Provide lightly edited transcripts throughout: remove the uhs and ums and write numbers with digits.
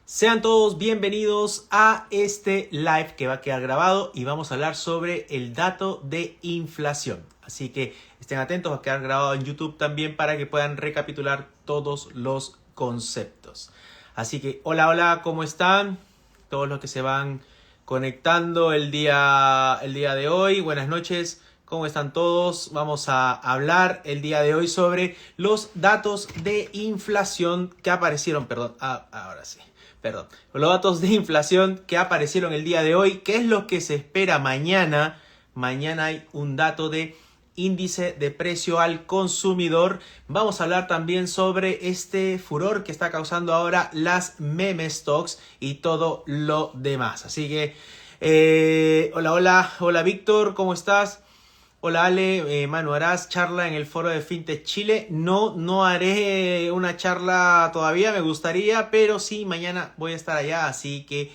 Sean todos bienvenidos a este live que va a quedar grabado y vamos a hablar sobre el dato de inflación. Así que estén atentos, va a quedar grabado en YouTube también para que puedan recapitular todos los conceptos. Así que hola, ¿cómo están? Todos los que se van conectando el día de hoy, buenas noches. ¿Cómo están todos? Vamos a hablar el día de hoy sobre los datos de inflación que aparecieron, los datos de inflación que aparecieron el día de hoy. ¿Qué es lo que se espera mañana? Mañana hay un dato de índice de precio al consumidor. Vamos a hablar también sobre este furor que está causando ahora las meme stocks y todo lo demás. Así que, hola Víctor, ¿cómo estás? Hola Ale, Manu, ¿harás charla en el foro de FinTech Chile? No haré una charla todavía, me gustaría, pero sí, mañana voy a estar allá, así que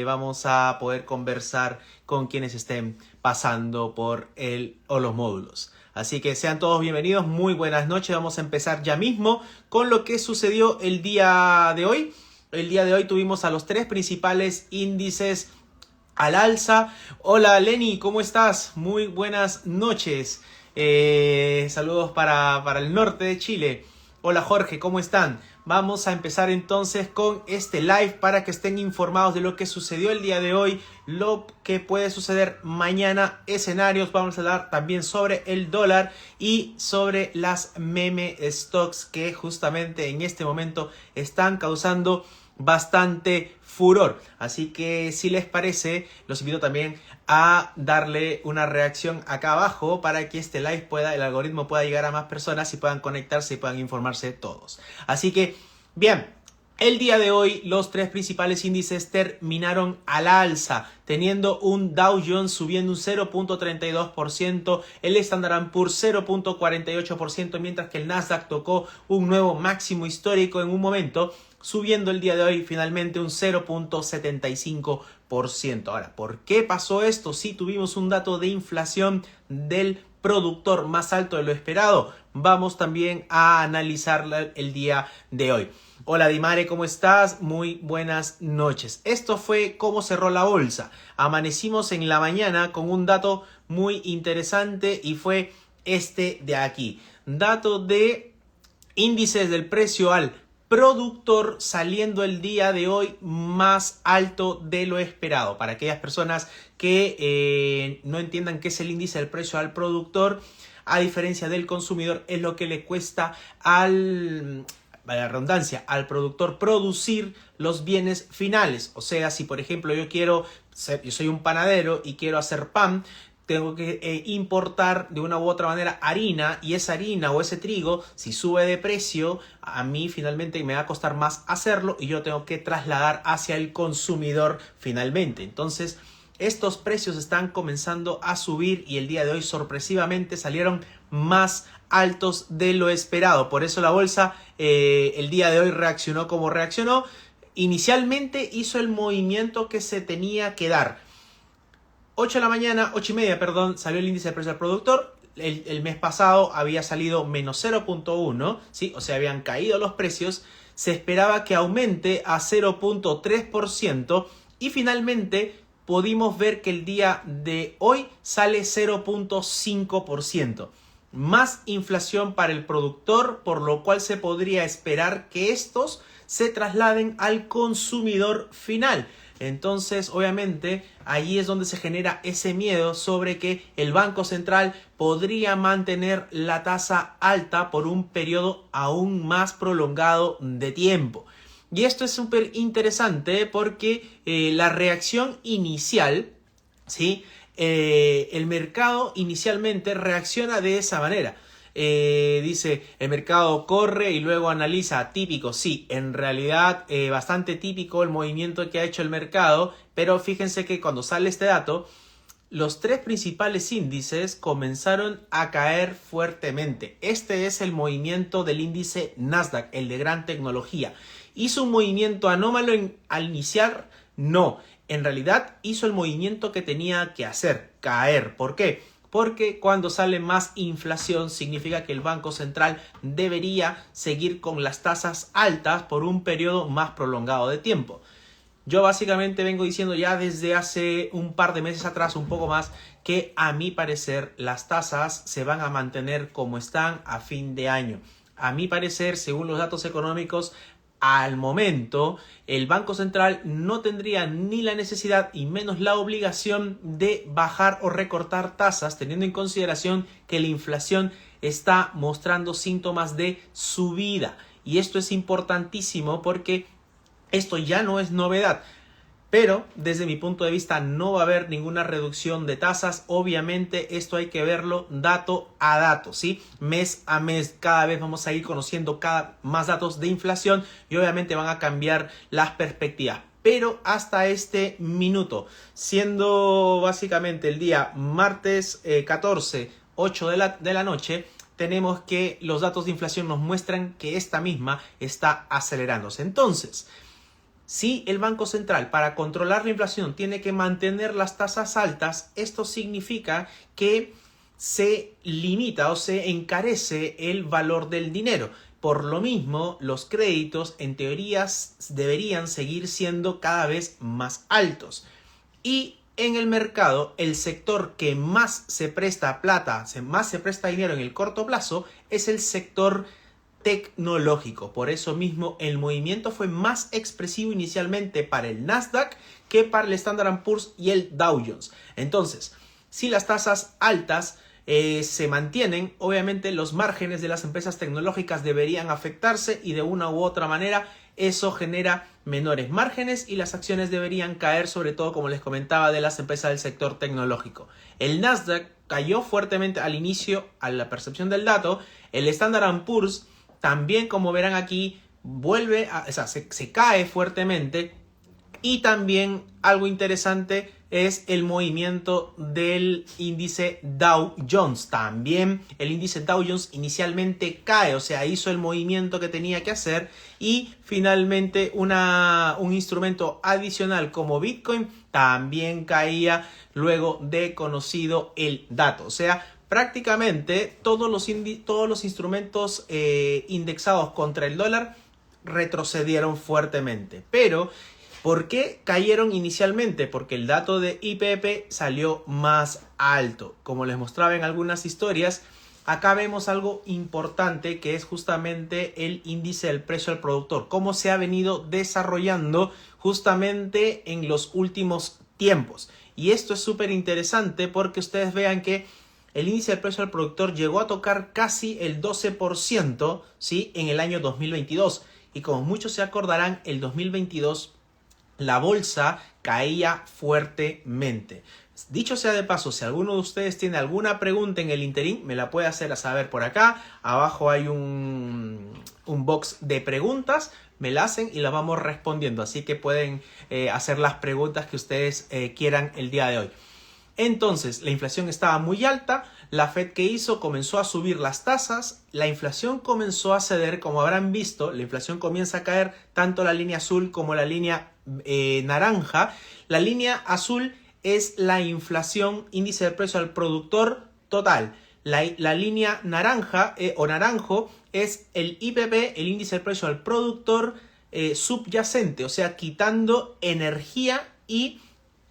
vamos a poder conversar con quienes estén pasando por los módulos. Así que sean todos bienvenidos, muy buenas noches, vamos a empezar ya mismo con lo que sucedió el día de hoy. El día de hoy tuvimos a los tres principales índices al alza. Hola Lenny, ¿cómo estás? Muy buenas noches. Saludos para el norte de Chile. Hola Jorge, ¿cómo están? Vamos a empezar entonces con este live para que estén informados de lo que sucedió el día de hoy, lo que puede suceder mañana, escenarios. Vamos a hablar también sobre el dólar y sobre las meme stocks que justamente en este momento están causando bastante furor. Así que si les parece, los invito también a darle una reacción acá abajo para que este live el algoritmo pueda llegar a más personas y puedan conectarse y puedan informarse todos. Así que, bien, el día de hoy los tres principales índices terminaron al alza, teniendo un Dow Jones subiendo un 0.32%, el Standard & Poor's 0.48%, mientras que el Nasdaq tocó un nuevo máximo histórico en un momento, subiendo el día de hoy finalmente un 0.75%. Ahora, ¿por qué pasó esto? Si tuvimos un dato de inflación del productor más alto de lo esperado, vamos también a analizarla el día de hoy. Hola Dimare, ¿cómo estás? Muy buenas noches. Esto fue cómo cerró la bolsa. Amanecimos en la mañana con un dato muy interesante y fue este de aquí. Dato de índices del precio al productor saliendo el día de hoy más alto de lo esperado. Para aquellas personas que no entiendan qué es el índice del precio al productor, a diferencia del consumidor, es lo que le cuesta al productor producir los bienes finales. O sea, si por ejemplo yo soy un panadero y quiero hacer pan, tengo que importar de una u otra manera harina, y esa harina o ese trigo, si sube de precio, a mí finalmente me va a costar más hacerlo y yo tengo que trasladar hacia el consumidor finalmente. Entonces, estos precios están comenzando a subir y el día de hoy sorpresivamente salieron más altos de lo esperado. Por eso la bolsa el día de hoy reaccionó como reaccionó. Inicialmente hizo el movimiento que se tenía que dar. 8 de la mañana, 8:30, salió el índice de precio al productor. El mes pasado había salido menos 0.1, ¿sí? O sea, habían caído los precios. Se esperaba que aumente a 0.3% y finalmente pudimos ver que el día de hoy sale 0.5%. Más inflación para el productor, por lo cual se podría esperar que estos se trasladen al consumidor final. Entonces, obviamente, allí es donde se genera ese miedo sobre que el Banco Central podría mantener la tasa alta por un periodo aún más prolongado de tiempo. Y esto es súper interesante porque la reacción inicial, ¿sí? El mercado inicialmente reacciona de esa manera. Dice, el mercado corre y luego analiza. Típico, sí, en realidad bastante típico el movimiento que ha hecho el mercado, pero fíjense que cuando sale este dato, los tres principales índices comenzaron a caer fuertemente. Este es el movimiento del índice Nasdaq, el de gran tecnología. ¿Hizo un movimiento anómalo al iniciar? No, en realidad hizo el movimiento que tenía que hacer, caer. ¿Por qué? porque cuando sale más inflación significa que el Banco Central debería seguir con las tasas altas por un periodo más prolongado de tiempo. Yo básicamente vengo diciendo ya desde hace un par de meses atrás, un poco más, que a mi parecer las tasas se van a mantener como están a fin de año. A mi parecer, según los datos económicos, al momento el Banco Central no tendría ni la necesidad y menos la obligación de bajar o recortar tasas, teniendo en consideración que la inflación está mostrando síntomas de subida. Y esto es importantísimo porque esto ya no es novedad. Pero desde mi punto de vista no va a haber ninguna reducción de tasas. Obviamente esto hay que verlo dato a dato, ¿sí? Mes a mes cada vez vamos a ir conociendo más datos de inflación y obviamente van a cambiar las perspectivas. Pero hasta este minuto, siendo básicamente el día martes 14, 8 de la noche, tenemos que los datos de inflación nos muestran que esta misma está acelerándose. Entonces, si el Banco Central para controlar la inflación tiene que mantener las tasas altas, esto significa que se limita o se encarece el valor del dinero. Por lo mismo, los créditos en teoría deberían seguir siendo cada vez más altos. Y en el mercado, el sector que más se presta plata, más se presta dinero en el corto plazo, es el sector tecnológico. Por eso mismo el movimiento fue más expresivo inicialmente para el Nasdaq que para el Standard & Poor's y el Dow Jones. Entonces, si las tasas altas se mantienen, obviamente los márgenes de las empresas tecnológicas deberían afectarse y de una u otra manera eso genera menores márgenes y las acciones deberían caer, sobre todo como les comentaba, de las empresas del sector tecnológico. El Nasdaq cayó fuertemente al inicio a la percepción del dato. El Standard & Poor's también, como verán aquí, se cae fuertemente. Y también algo interesante es el movimiento del índice Dow Jones. También el índice Dow Jones inicialmente cae, o sea, hizo el movimiento que tenía que hacer. Y finalmente un instrumento adicional como Bitcoin también caía luego de conocido el dato. O sea, prácticamente todos los instrumentos indexados contra el dólar retrocedieron fuertemente. Pero ¿por qué cayeron inicialmente? Porque el dato de IPP salió más alto. Como les mostraba en algunas historias, acá vemos algo importante que es justamente el índice del precio al productor. Cómo se ha venido desarrollando justamente en los últimos tiempos. Y esto es súper interesante porque ustedes vean que el índice del precio al productor llegó a tocar casi el 12%, ¿sí?, en el año 2022. Y como muchos se acordarán, el 2022 la bolsa caía fuertemente. Dicho sea de paso, si alguno de ustedes tiene alguna pregunta en el interín, me la puede hacer saber por acá. Abajo hay un box de preguntas, me la hacen y las vamos respondiendo. Así que pueden hacer las preguntas que ustedes quieran el día de hoy. Entonces, la inflación estaba muy alta. La Fed, ¿qué hizo? Comenzó a subir las tasas. La inflación comenzó a ceder. Como habrán visto, la inflación comienza a caer, tanto la línea azul como la línea naranja. La línea azul es la inflación, índice de precio al productor total. La línea naranja o naranjo es el IPP, el índice de precio al productor subyacente, o sea, quitando energía y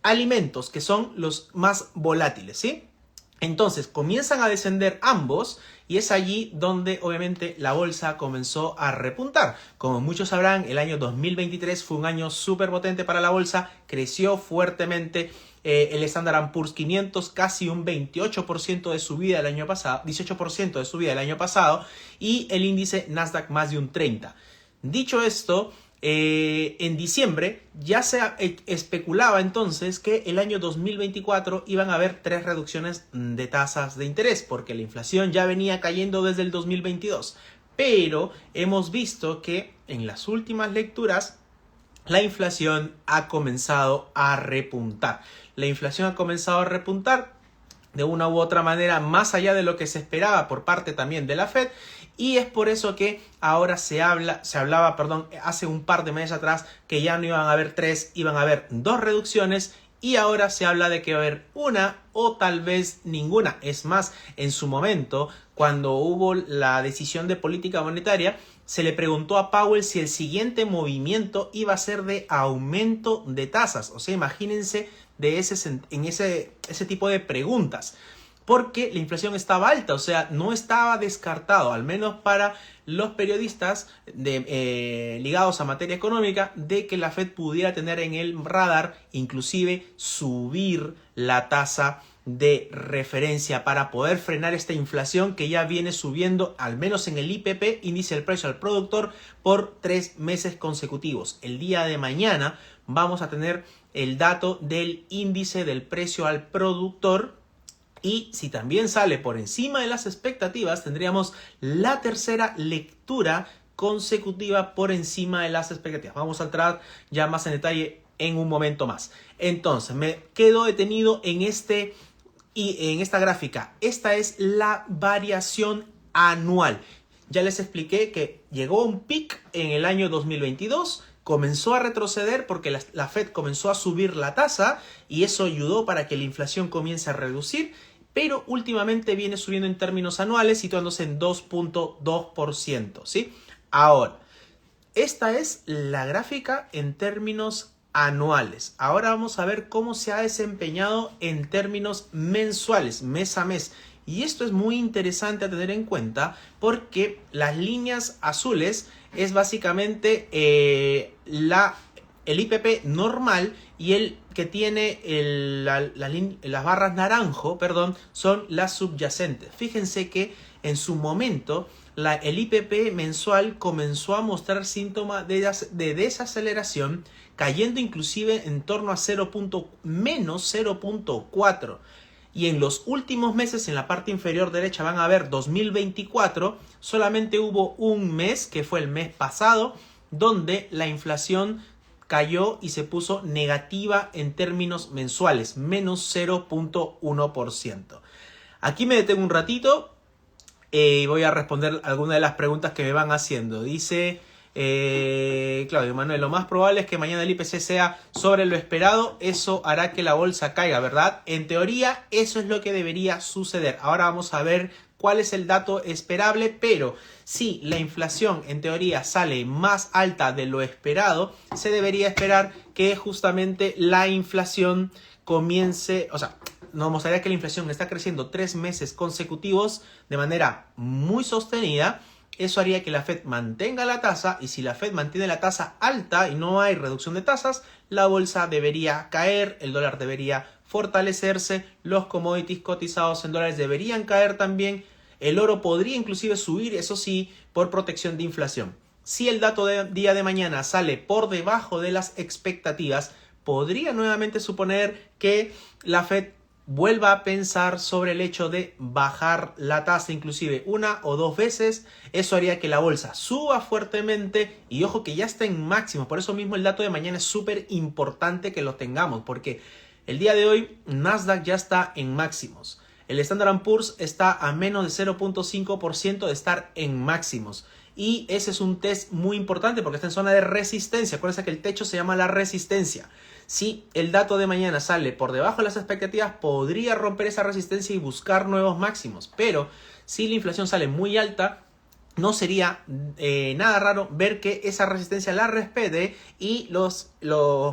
alimentos, que son los más volátiles, ¿sí? Entonces comienzan a descender ambos y es allí donde obviamente la bolsa comenzó a repuntar. Como muchos sabrán, el año 2023 fue un año súper potente para la bolsa, creció fuertemente el Standard & Poor's 500, casi un 28% de subida el año pasado, 18% de subida el año pasado, y el índice Nasdaq más de un 30%. Dicho esto, en diciembre ya se especulaba entonces que el año 2024 iban a haber 3 reducciones de tasas de interés porque la inflación ya venía cayendo desde el 2022. Pero hemos visto que en las últimas lecturas la inflación ha comenzado a repuntar. La inflación ha comenzado a repuntar de una u otra manera más allá de lo que se esperaba por parte también de la Fed. Y es por eso que ahora se hablaba hace un par de meses atrás que ya no iban a haber 3, iban a haber 2 reducciones y ahora se habla de que va a haber una o tal vez ninguna. Es más, en su momento, cuando hubo la decisión de política monetaria, se le preguntó a Powell si el siguiente movimiento iba a ser de aumento de tasas. O sea, imagínense ese tipo de preguntas. Porque la inflación estaba alta, o sea, no estaba descartado, al menos para los periodistas ligados a materia económica, de que la Fed pudiera tener en el radar inclusive subir la tasa de referencia para poder frenar esta inflación que ya viene subiendo, al menos en el IPP, índice del precio al productor, por 3 meses consecutivos. El día de mañana vamos a tener el dato del índice del precio al productor. Y si también sale por encima de las expectativas, tendríamos la tercera lectura consecutiva por encima de las expectativas. Vamos a entrar ya más en detalle en un momento más. Entonces, me quedo detenido en esta gráfica. Esta es la variación anual. Ya les expliqué que llegó a un pic en el año 2022. Comenzó a retroceder porque la Fed comenzó a subir la tasa y eso ayudó para que la inflación comience a reducir, pero últimamente viene subiendo en términos anuales, situándose en 2.2%, ¿sí? Ahora, esta es la gráfica en términos anuales. Ahora vamos a ver cómo se ha desempeñado en términos mensuales, mes a mes. Y esto es muy interesante a tener en cuenta porque las líneas azules es básicamente el IPP normal y el que tiene las barras naranjo, son las subyacentes. Fíjense que en su momento el IPP mensual comenzó a mostrar síntomas de desaceleración, cayendo inclusive en torno a menos 0.4. Y en los últimos meses, en la parte inferior derecha van a ver 2024, solamente hubo un mes, que fue el mes pasado, donde la inflación cayó y se puso negativa en términos mensuales, menos 0.1%. Aquí me detengo un ratito y voy a responder algunas de las preguntas que me van haciendo. Dice Claudio Manuel, lo más probable es que mañana el IPC sea sobre lo esperado, eso hará que la bolsa caiga, ¿verdad? En teoría eso es lo que debería suceder. Ahora vamos a ver cuál es el dato esperable, pero si la inflación en teoría sale más alta de lo esperado, se debería esperar que justamente la inflación comience, o sea, nos mostraría que la inflación está creciendo 3 meses consecutivos de manera muy sostenida. Eso haría que la Fed mantenga la tasa, y si la Fed mantiene la tasa alta y no hay reducción de tasas, la bolsa debería caer, el dólar debería fortalecerse, los commodities cotizados en dólares deberían caer también, el oro podría inclusive subir, eso sí, por protección de inflación. Si el dato del día de mañana sale por debajo de las expectativas, podría nuevamente suponer que la Fed vuelva a pensar sobre el hecho de bajar la tasa inclusive 1 o 2 veces. Eso haría que la bolsa suba fuertemente y ojo que ya está en máximos. Por eso mismo el dato de mañana es súper importante que lo tengamos, porque el día de hoy Nasdaq ya está en máximos. El Standard & Poor's está a menos de 0.5% de estar en máximos. Y ese es un test muy importante porque está en zona de resistencia. Acuérdense que el techo se llama la resistencia. Si el dato de mañana sale por debajo de las expectativas, podría romper esa resistencia y buscar nuevos máximos. Pero si la inflación sale muy alta, no sería nada raro ver que esa resistencia la respete y los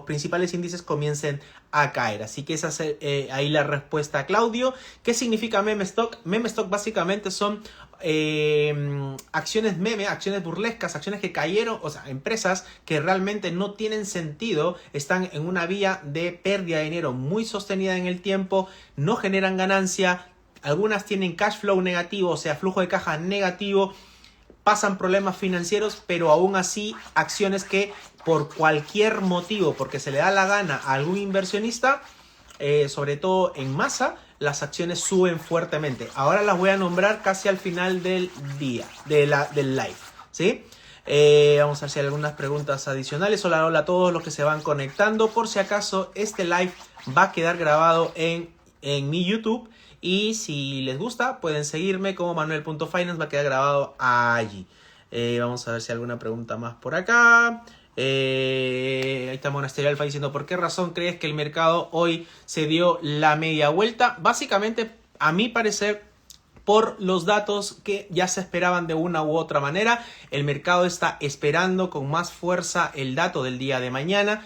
principales índices comiencen a caer. Así que esa es ahí la respuesta a Claudio. ¿Qué significa meme stock? Meme stock básicamente son acciones meme, acciones burlescas, acciones que cayeron, o sea, empresas que realmente no tienen sentido, están en una vía de pérdida de dinero muy sostenida en el tiempo, no generan ganancia, algunas tienen cash flow negativo, o sea, flujo de caja negativo, pasan problemas financieros, pero aún así acciones que por cualquier motivo, porque se le da la gana a algún inversionista, sobre todo en masa, las acciones suben fuertemente. Ahora las voy a nombrar casi al final del día, del live, ¿sí? Vamos a ver si hay algunas preguntas adicionales. Hola, hola a todos los que se van conectando. Por si acaso, este live va a quedar grabado en mi YouTube. Y si les gusta, pueden seguirme como manuel.finance, va a quedar grabado allí. Vamos a ver si hay alguna pregunta más por acá. Ahí Monasterio Alfa diciendo ¿por qué razón crees que el mercado hoy se dio la media vuelta? Básicamente, a mi parecer, por los datos que ya se esperaban de una u otra manera. El mercado está esperando con más fuerza el dato del día de mañana.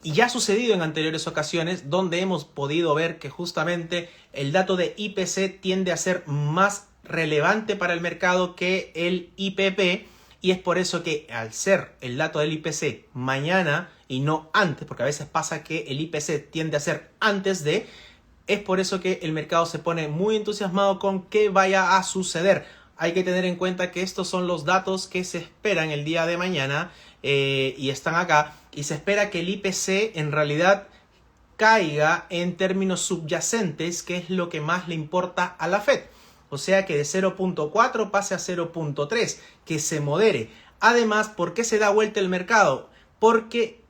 Y ya ha sucedido en anteriores ocasiones donde hemos podido ver que justamente el dato de IPC tiende a ser más relevante para el mercado que el IPP, y es por eso que al ser el dato del IPC mañana y no antes, porque a veces pasa que el IPC tiende a ser antes de, es por eso que el mercado se pone muy entusiasmado con qué vaya a suceder. Hay que tener en cuenta que estos son los datos que se esperan el día de mañana y están acá. Y se espera que el IPC en realidad caiga en términos subyacentes, que es lo que más le importa a la Fed. O sea que de 0.4 pase a 0.3, que se modere. Además, ¿por qué se da vuelta el mercado? Porque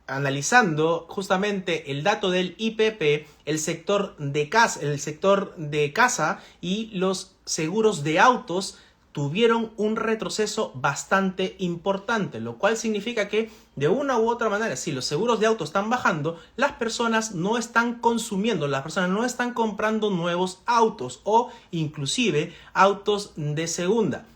analizando justamente el dato del IPP, el sector de casa y los seguros de autos tuvieron un retroceso bastante importante, lo cual significa que de una u otra manera, si los seguros de autos están bajando, las personas no están consumiendo, las personas no están comprando nuevos autos o inclusive autos de segunda.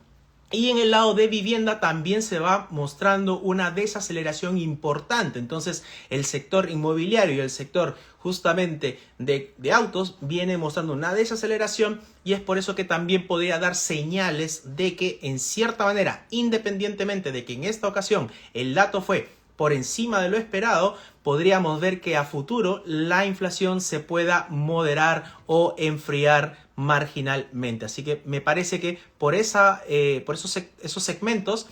Y en el lado de vivienda también se va mostrando una desaceleración importante. Entonces el sector inmobiliario y el sector justamente de autos viene mostrando una desaceleración, y es por eso que también podría dar señales de que en cierta manera, independientemente de que en esta ocasión el dato fue por encima de lo esperado, podríamos ver que a futuro la inflación se pueda moderar o enfriar marginalmente. Así que me parece que por esos segmentos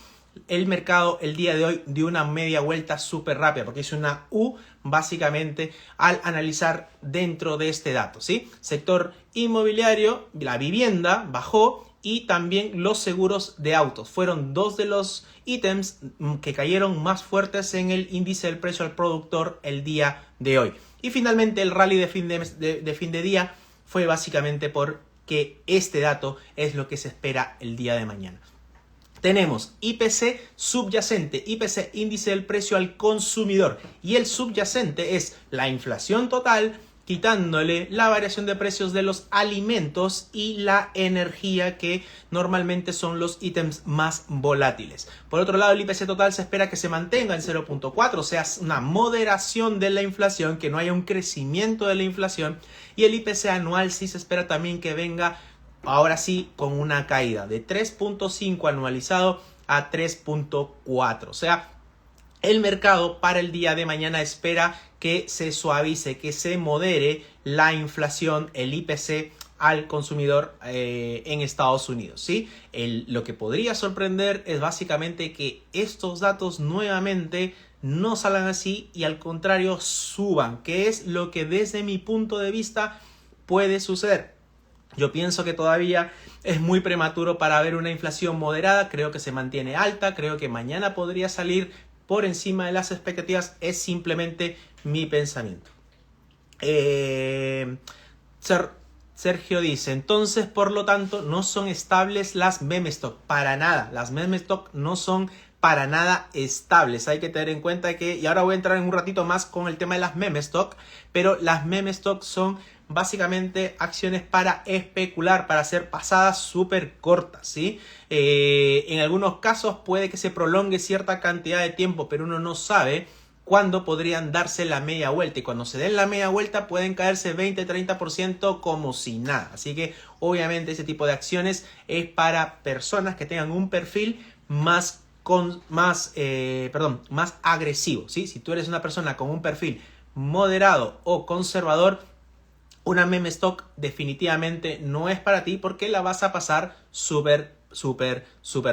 el mercado el día de hoy dio una media vuelta súper rápida, porque hizo una U básicamente al analizar dentro de este dato, ¿sí? Sector inmobiliario, la vivienda bajó, y también los seguros de autos fueron dos de los ítems que cayeron más fuertes en el índice del precio al productor el día de hoy. Y finalmente el rally de fin de día fue básicamente porque este dato es lo que se espera el día de mañana. Tenemos IPC subyacente, IPC índice del precio al consumidor, y el subyacente es la inflación total quitándole la variación de precios de los alimentos y la energía, que normalmente son los ítems más volátiles. Por otro lado, el IPC total se espera que se mantenga en 0.4, o sea, una moderación de la inflación, que no haya un crecimiento de la inflación, y el IPC anual sí se espera también que venga ahora sí con una caída de 3.5 anualizado a 3.4, o sea, el mercado para el día de mañana espera que se suavice, que se modere la inflación, el IPC al consumidor en Estados Unidos, ¿sí? Lo que podría sorprender es básicamente que estos datos nuevamente no salgan así y al contrario suban, que es lo que desde mi punto de vista puede suceder. Yo pienso que todavía es muy prematuro para ver una inflación moderada, creo que se mantiene alta, creo que mañana podría salir por encima de las expectativas, es simplemente mi pensamiento. Sergio dice, entonces por lo tanto no son estables las meme stock, para nada, las meme stock no son para nada estables, hay que tener en cuenta que, y ahora voy a entrar en un ratito más con el tema de las meme stock, pero las meme stock son básicamente acciones para especular, para hacer pasadas súper cortas, ¿sí? En algunos casos puede que se prolongue cierta cantidad de tiempo, pero uno no sabe cuándo podrían darse la media vuelta, y cuando se den la media vuelta pueden caerse 20-30% como si nada. Así que obviamente ese tipo de acciones es para personas que tengan un perfil más agresivo, ¿sí? Si tú eres una persona con un perfil moderado o conservador, una meme stock definitivamente no es para ti, porque la vas a pasar súper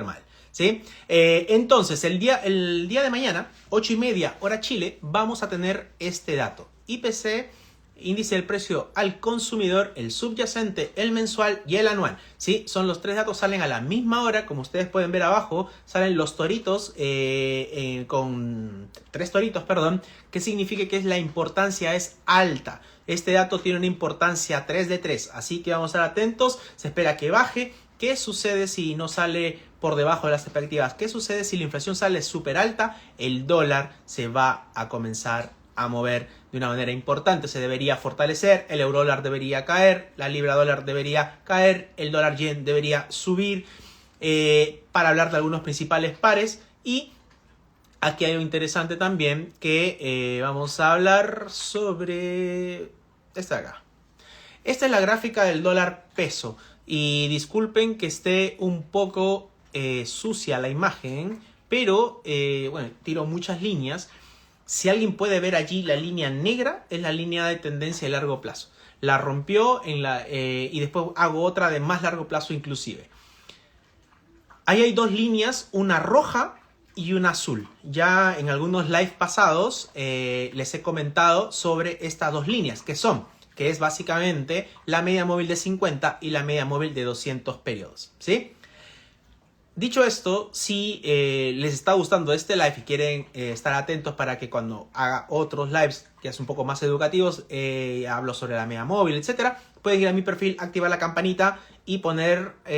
mal, ¿sí? Entonces el día de mañana, 8:30 hora Chile, vamos a tener este dato: IPC, índice del precio al consumidor, el subyacente, el mensual y el anual, ¿sí? Son los tres datos, salen a la misma hora, como ustedes pueden ver abajo, salen los toritos, con tres toritos, que significa que la importancia es alta. Este dato tiene una importancia 3 de 3, así que vamos a estar atentos, se espera que baje. ¿Qué sucede si no sale por debajo de las expectativas. ¿Qué sucede si la inflación sale súper alta? El dólar se va a comenzar a mover de una manera importante, se debería fortalecer, el euro dólar debería caer, la libra dólar debería caer, el dólar yen debería subir, para hablar de algunos principales pares. Y aquí hay algo interesante también que vamos a hablar sobre esta de acá. Esta es la gráfica del dólar peso y disculpen que esté un poco sucia la imagen, pero bueno, tiro muchas líneas. Si alguien puede ver allí la línea negra, es la línea de tendencia de largo plazo. La rompió y después hago otra de más largo plazo inclusive. Ahí hay dos líneas, una roja y una azul. Ya en algunos live pasados les he comentado sobre estas dos líneas, que es básicamente la media móvil de 50 y la media móvil de 200 periodos, ¿sí? Dicho esto, si les está gustando este live y quieren estar atentos para que cuando haga otros lives que es un poco más educativos, hablo sobre la media móvil, etcétera, pueden ir a mi perfil, activar la campanita y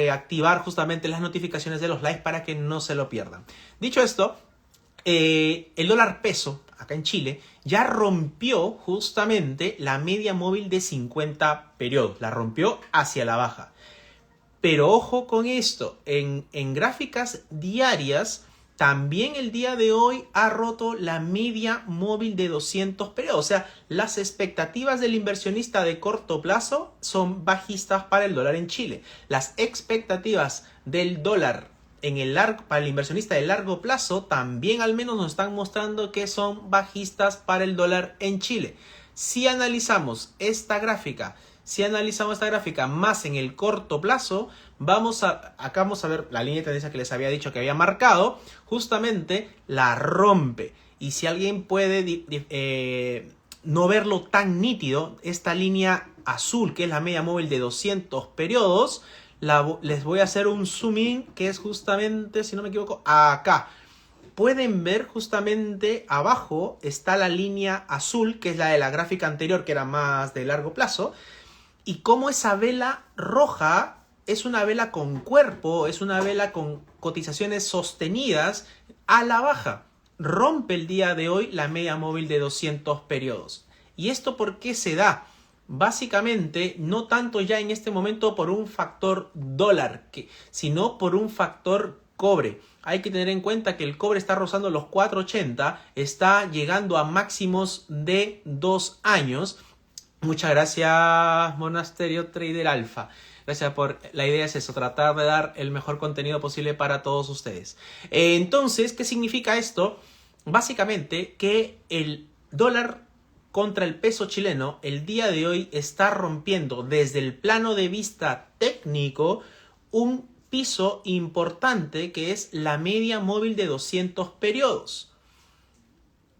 activar justamente las notificaciones de los lives para que no se lo pierdan. Dicho esto, el dólar peso acá en Chile ya rompió justamente la media móvil de 50 periodos, la rompió hacia la baja. Pero ojo con esto, en gráficas diarias, también el día de hoy ha roto la media móvil de 200 periodos. O sea, las expectativas del inversionista de corto plazo son bajistas para el dólar en Chile. Las expectativas del dólar para el inversionista de largo plazo también al menos nos están mostrando que son bajistas para el dólar en Chile. Si analizamos esta gráfica más en el corto plazo, acá vamos a ver la línea de tendencia que les había dicho que había marcado, justamente la rompe. Y si alguien puede no verlo tan nítido, esta línea azul, que es la media móvil de 200 periodos, les voy a hacer un zoom in, que es justamente, si no me equivoco, acá. Pueden ver justamente abajo está la línea azul, que es la de la gráfica anterior, que era más de largo plazo. Y como esa vela roja es una vela con cuerpo, es una vela con cotizaciones sostenidas a la baja. Rompe el día de hoy la media móvil de 200 periodos. ¿Y esto por qué se da? Básicamente, no tanto ya en este momento por un factor dólar, sino por un factor cobre. Hay que tener en cuenta que el cobre está rozando los 4.80, está llegando a máximos de 2 años. Muchas gracias, Monasterio Trader Alpha. Gracias por la idea, es eso, tratar de dar el mejor contenido posible para todos ustedes. Entonces, ¿qué significa esto? Básicamente que el dólar contra el peso chileno el día de hoy está rompiendo desde el plano de vista técnico un piso importante que es la media móvil de 200 periodos.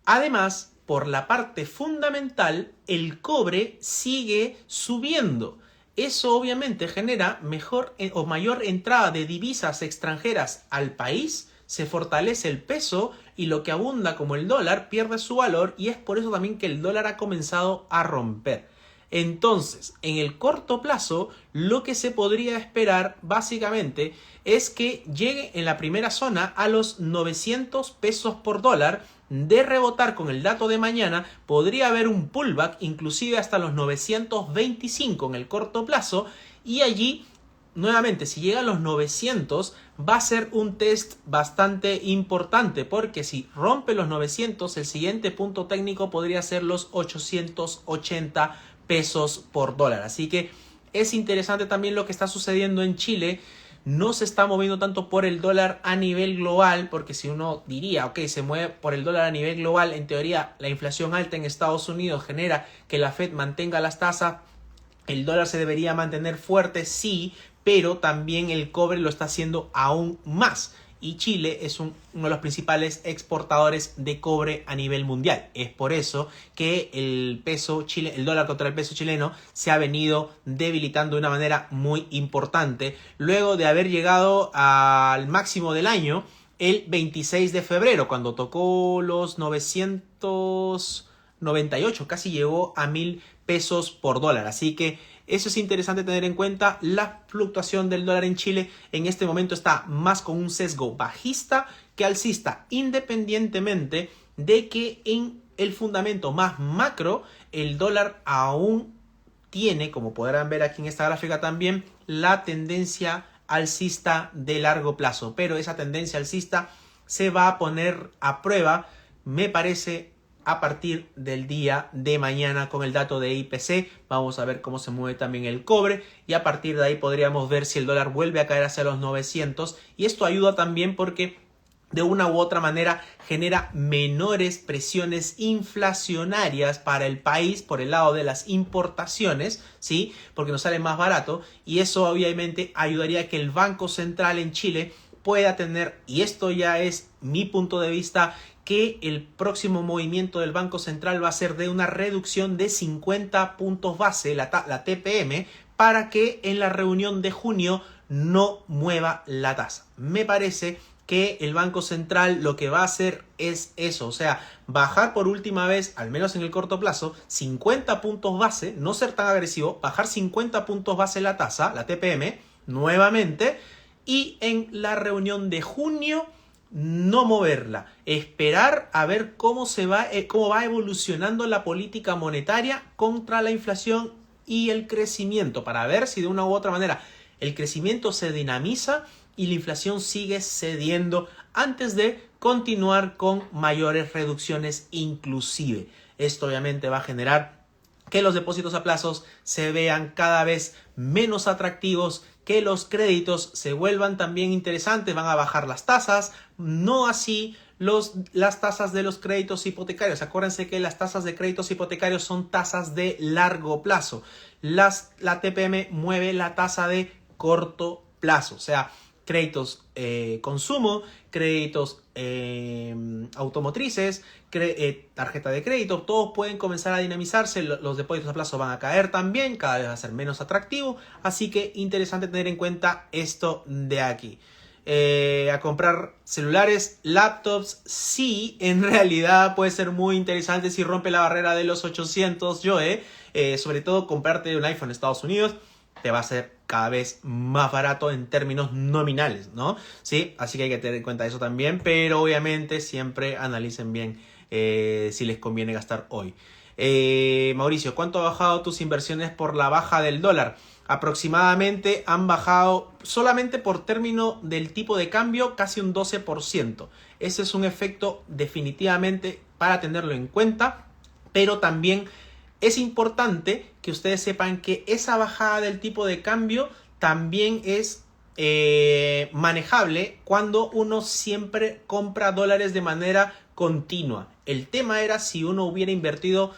Además, por la parte fundamental, el cobre sigue subiendo. Eso obviamente genera mejor o mayor entrada de divisas extranjeras al país, se fortalece el peso y lo que abunda como el dólar pierde su valor, y es por eso también que el dólar ha comenzado a romper. Entonces, en el corto plazo, lo que se podría esperar básicamente es que llegue en la primera zona a los 900 pesos por dólar. De rebotar con el dato de mañana, podría haber un pullback inclusive hasta los 925 en el corto plazo, y allí nuevamente si llega a los 900 va a ser un test bastante importante, porque si rompe los 900 el siguiente punto técnico podría ser los 880 pesos por dólar. Así que es interesante también lo que está sucediendo en Chile. No se está moviendo tanto por el dólar a nivel global, porque si uno diría, ok, se mueve por el dólar a nivel global, en teoría la inflación alta en Estados Unidos genera que la Fed mantenga las tasas, el dólar se debería mantener fuerte, sí, pero también el cobre lo está haciendo aún más. Y Chile es uno de los principales exportadores de cobre a nivel mundial. Es por eso que el dólar contra el peso chileno se ha venido debilitando de una manera muy importante, luego de haber llegado al máximo del año el 26 de febrero, cuando tocó los 998, casi llegó a 1000 pesos por dólar. Así que Eso es interesante tener en cuenta. La fluctuación del dólar en Chile en este momento está más con un sesgo bajista que alcista, independientemente de que en el fundamento más macro el dólar aún tiene, como podrán ver aquí en esta gráfica también, la tendencia alcista de largo plazo. Pero esa tendencia alcista se va a poner a prueba, me parece, a partir del día de mañana con el dato de IPC. Vamos a ver cómo se mueve también el cobre y a partir de ahí podríamos ver si el dólar vuelve a caer hacia los 900. Y esto ayuda también porque de una u otra manera genera menores presiones inflacionarias para el país por el lado de las importaciones, ¿sí? Porque nos sale más barato y eso obviamente ayudaría a que el Banco Central en Chile pueda tener, y esto ya es mi punto de vista, que el próximo movimiento del Banco Central va a ser de una reducción de 50 puntos base, la TPM, para que en la reunión de junio no mueva la tasa. Me parece que el Banco Central lo que va a hacer es eso, o sea, bajar por última vez, al menos en el corto plazo, 50 puntos base, no ser tan agresivo, bajar 50 puntos base la tasa, la TPM, nuevamente, y en la reunión de junio no moverla, esperar a ver cómo va evolucionando la política monetaria contra la inflación y el crecimiento, para ver si de una u otra manera el crecimiento se dinamiza y la inflación sigue cediendo antes de continuar con mayores reducciones inclusive. Esto obviamente va a generar que los depósitos a plazos se vean cada vez menos atractivos, que los créditos se vuelvan también interesantes, van a bajar las tasas, no así las tasas de los créditos hipotecarios. Acuérdense que las tasas de créditos hipotecarios son tasas de largo plazo. La TPM mueve la tasa de corto plazo, o sea, créditos consumo, créditos automotrices, tarjeta de crédito, todos pueden comenzar a dinamizarse, los depósitos a plazo van a caer también, cada vez va a ser menos atractivo, así que interesante tener en cuenta esto de aquí. A comprar celulares, laptops, sí, en realidad puede ser muy interesante si rompe la barrera de los 800 sobre todo comprarte un iPhone en Estados Unidos te va a ser cada vez más barato en términos nominales, ¿no? Sí, así que hay que tener en cuenta eso también, pero obviamente siempre analicen bien si les conviene gastar hoy. Mauricio, ¿cuánto ha bajado tus inversiones por la baja del dólar? Aproximadamente han bajado solamente por término del tipo de cambio casi un 12%. Ese es un efecto definitivamente para tenerlo en cuenta, pero también es importante que ustedes sepan que esa bajada del tipo de cambio también es manejable cuando uno siempre compra dólares de manera continua. El tema era si uno hubiera invertido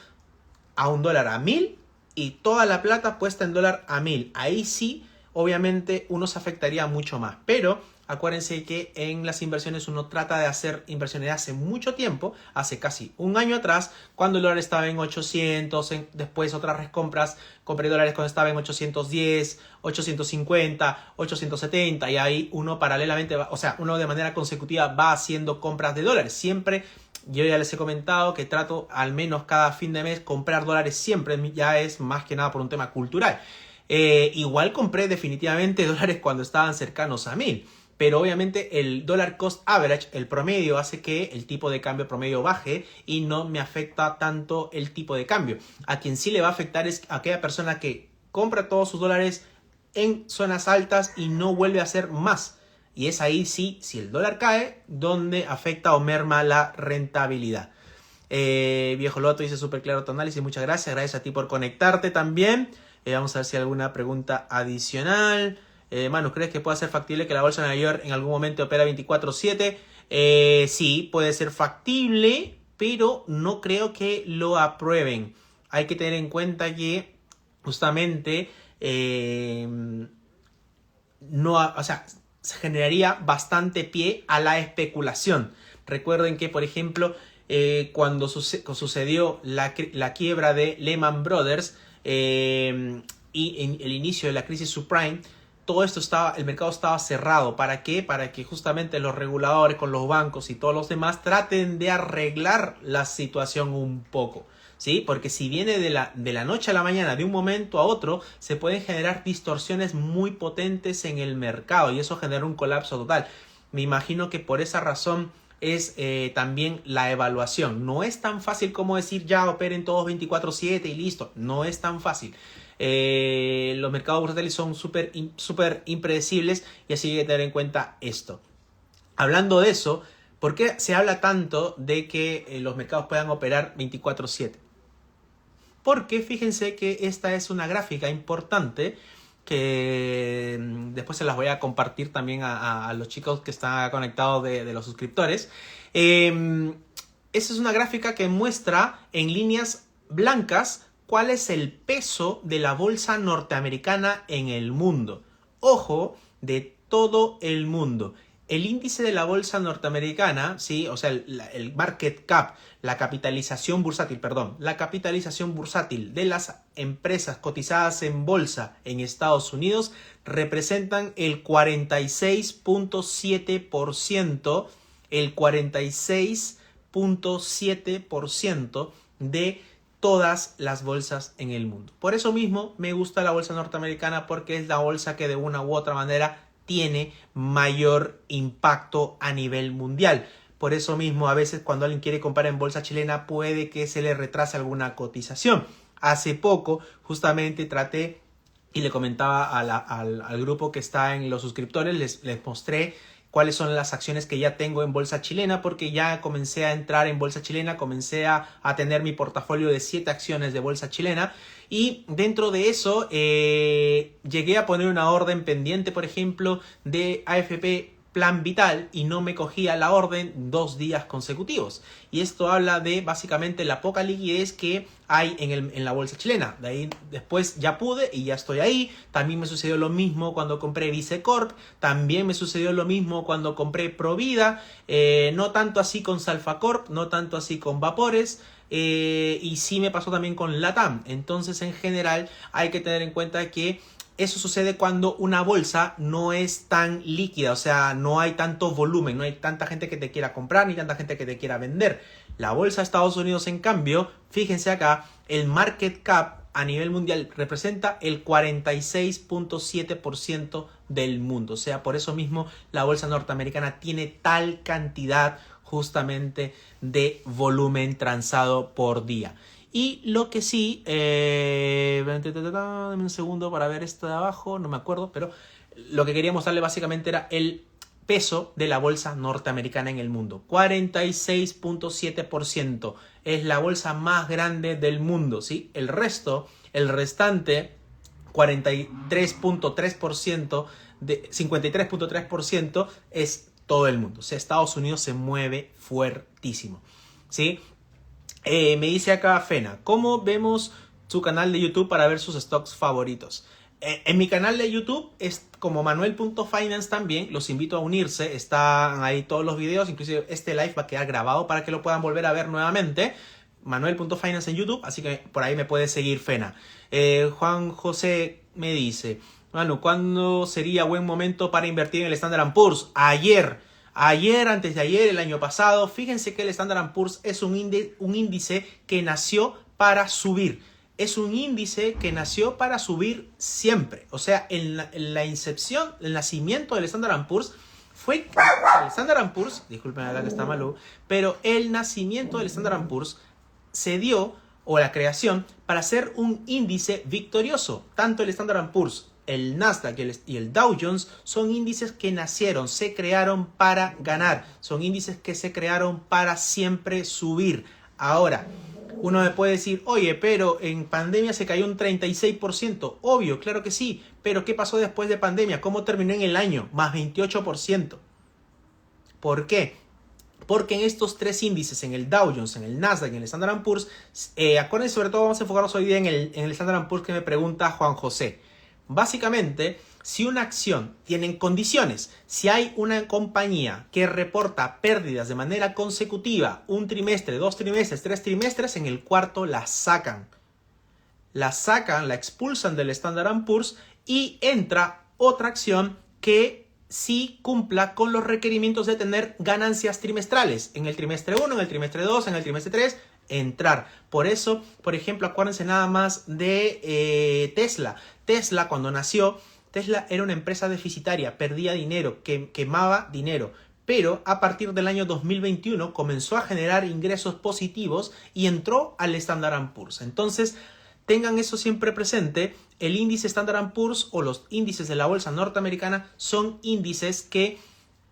a un dólar a 1000 y toda la plata puesta en dólar a 1000. Ahí sí, obviamente, uno se afectaría mucho más. Pero acuérdense que en las inversiones uno trata de hacer inversiones de hace mucho tiempo, hace casi un año atrás, cuando el dólar estaba en 800, después otras recompras, compré dólares cuando estaba en 810, 850, 870 y ahí uno paralelamente, uno de manera consecutiva va haciendo compras de dólares. Siempre, yo ya les he comentado que trato al menos cada fin de mes comprar dólares siempre, ya es más que nada por un tema cultural. Igual compré definitivamente dólares cuando estaban cercanos a 1000. Pero obviamente el dollar cost average, el promedio, hace que el tipo de cambio promedio baje y no me afecta tanto el tipo de cambio. A quien sí le va a afectar es a aquella persona que compra todos sus dólares en zonas altas y no vuelve a hacer más. Y es ahí sí, si el dólar cae, donde afecta o merma la rentabilidad. Viejo Loto dice súper claro tu análisis, muchas gracias. Gracias a ti por conectarte también. Vamos a ver si hay alguna pregunta adicional. Manu, ¿crees que puede ser factible que la bolsa de Nueva York en algún momento opera 24/7? Sí, puede ser factible, pero no creo que lo aprueben. Hay que tener en cuenta que justamente se generaría bastante pie a la especulación. Recuerden que, por ejemplo, cuando sucedió la quiebra de Lehman Brothers y en el inicio de la crisis subprime, todo esto el mercado estaba cerrado. ¿Para qué? Para que justamente los reguladores con los bancos y todos los demás traten de arreglar la situación un poco, ¿sí? Porque si viene de la noche a la mañana, de un momento a otro, se pueden generar distorsiones muy potentes en el mercado y eso genera un colapso total. Me imagino que por esa razón es también la evaluación. No es tan fácil como decir ya operen todos 24/7 y listo. No es tan fácil. Los mercados bursátiles son súper impredecibles y así hay que tener en cuenta esto. Hablando de eso, ¿por qué se habla tanto de que los mercados puedan operar 24/7? Porque fíjense que esta es una gráfica importante que después se las voy a compartir también a los chicos que están conectados de los suscriptores. Esa es una gráfica que muestra en líneas blancas cuál es el peso de la bolsa norteamericana en el mundo. Ojo, de todo el mundo. El índice de la bolsa norteamericana, ¿sí? O sea, el market cap, la capitalización bursátil de las empresas cotizadas en bolsa en Estados Unidos representan el 46.7%, el 46.7% de todas las bolsas en el mundo. Por eso mismo me gusta la bolsa norteamericana, porque es la bolsa que de una u otra manera tiene mayor impacto a nivel mundial. Por eso mismo a veces cuando alguien quiere comprar en bolsa chilena puede que se le retrase alguna cotización. Hace poco justamente traté y le comentaba al grupo que está en los suscriptores, les mostré cuáles son las acciones que ya tengo en bolsa chilena, porque ya comencé a entrar en bolsa chilena, comencé a tener mi portafolio de 7 acciones de bolsa chilena y dentro de eso llegué a poner una orden pendiente, por ejemplo, de AFP Plan Vital y no me cogía la orden 2 días consecutivos. Y esto habla de básicamente la poca liquidez que hay en la bolsa chilena. De ahí después ya pude y ya estoy ahí. También me sucedió lo mismo cuando compré Vicecorp. También me sucedió lo mismo cuando compré Provida. No tanto así con Salfacorp, no tanto así con Vapores. Y sí me pasó también con Latam. Entonces en general hay que tener en cuenta que eso sucede cuando una bolsa no es tan líquida, o sea, no hay tanto volumen, no hay tanta gente que te quiera comprar ni tanta gente que te quiera vender. La bolsa de Estados Unidos, en cambio, fíjense acá, el market cap a nivel mundial representa el 46.7% del mundo. O sea, por eso mismo la bolsa norteamericana tiene tal cantidad justamente de volumen transado por día. Y lo que sí, dame un segundo para ver esto de abajo, no me acuerdo, pero lo que quería mostrarle básicamente era el peso de la bolsa norteamericana en el mundo. 46.7%, es la bolsa más grande del mundo, ¿sí? El restante, 43.3%, 53.3% es todo el mundo. O sea, Estados Unidos se mueve fuertísimo, ¿sí? Me dice acá Fena, ¿cómo vemos su canal de YouTube para ver sus stocks favoritos? En mi canal de YouTube es como Manuel.finance también, los invito a unirse, están ahí todos los videos, inclusive este live va a quedar grabado para que lo puedan volver a ver nuevamente. Manuel.finance en YouTube, así que por ahí me puede seguir Fena. Juan José me dice, Manu, ¿cuándo sería buen momento para invertir en el Standard & Poor's? Ayer, antes de ayer, el año pasado. Fíjense que el Standard & Poor's es un índice que nació para subir. Es un índice que nació para subir siempre. O sea, en la incepción, el nacimiento del Standard & Poor's fue el Standard & Poor's, disculpen acá que está malo, pero el nacimiento del Standard & Poor's se dio, o la creación, para ser un índice victorioso. Tanto el Standard & Poor's, el Nasdaq y el Dow Jones son índices que nacieron, se crearon para ganar. Son índices que se crearon para siempre subir. Ahora, uno me puede decir, oye, pero en pandemia se cayó un 36%. Obvio, claro que sí. Pero ¿qué pasó después de pandemia? ¿Cómo terminó en el año? Más 28%. ¿Por qué? Porque en estos 3 índices, en el Dow Jones, en el Nasdaq y en el Standard & Poor's, acuérdense, sobre todo vamos a enfocarnos hoy día en el Standard & Poor's que me pregunta Juan José. Básicamente, si una acción tiene condiciones, si hay una compañía que reporta pérdidas de manera consecutiva, 1 trimestre, 2 trimestres, 3 trimestres, en el cuarto la sacan. La expulsan del Standard & Poor's y entra otra acción que sí cumpla con los requerimientos de tener ganancias trimestrales. En el trimestre 1, en el trimestre 2, en el trimestre 3, entrar. Por eso, por ejemplo, acuérdense nada más de Tesla. Tesla, cuando nació, Tesla era una empresa deficitaria, perdía dinero, quemaba dinero. Pero a partir del año 2021 comenzó a generar ingresos positivos y entró al Standard & Poor's. Entonces, tengan eso siempre presente. El índice Standard & Poor's o los índices de la bolsa norteamericana son índices que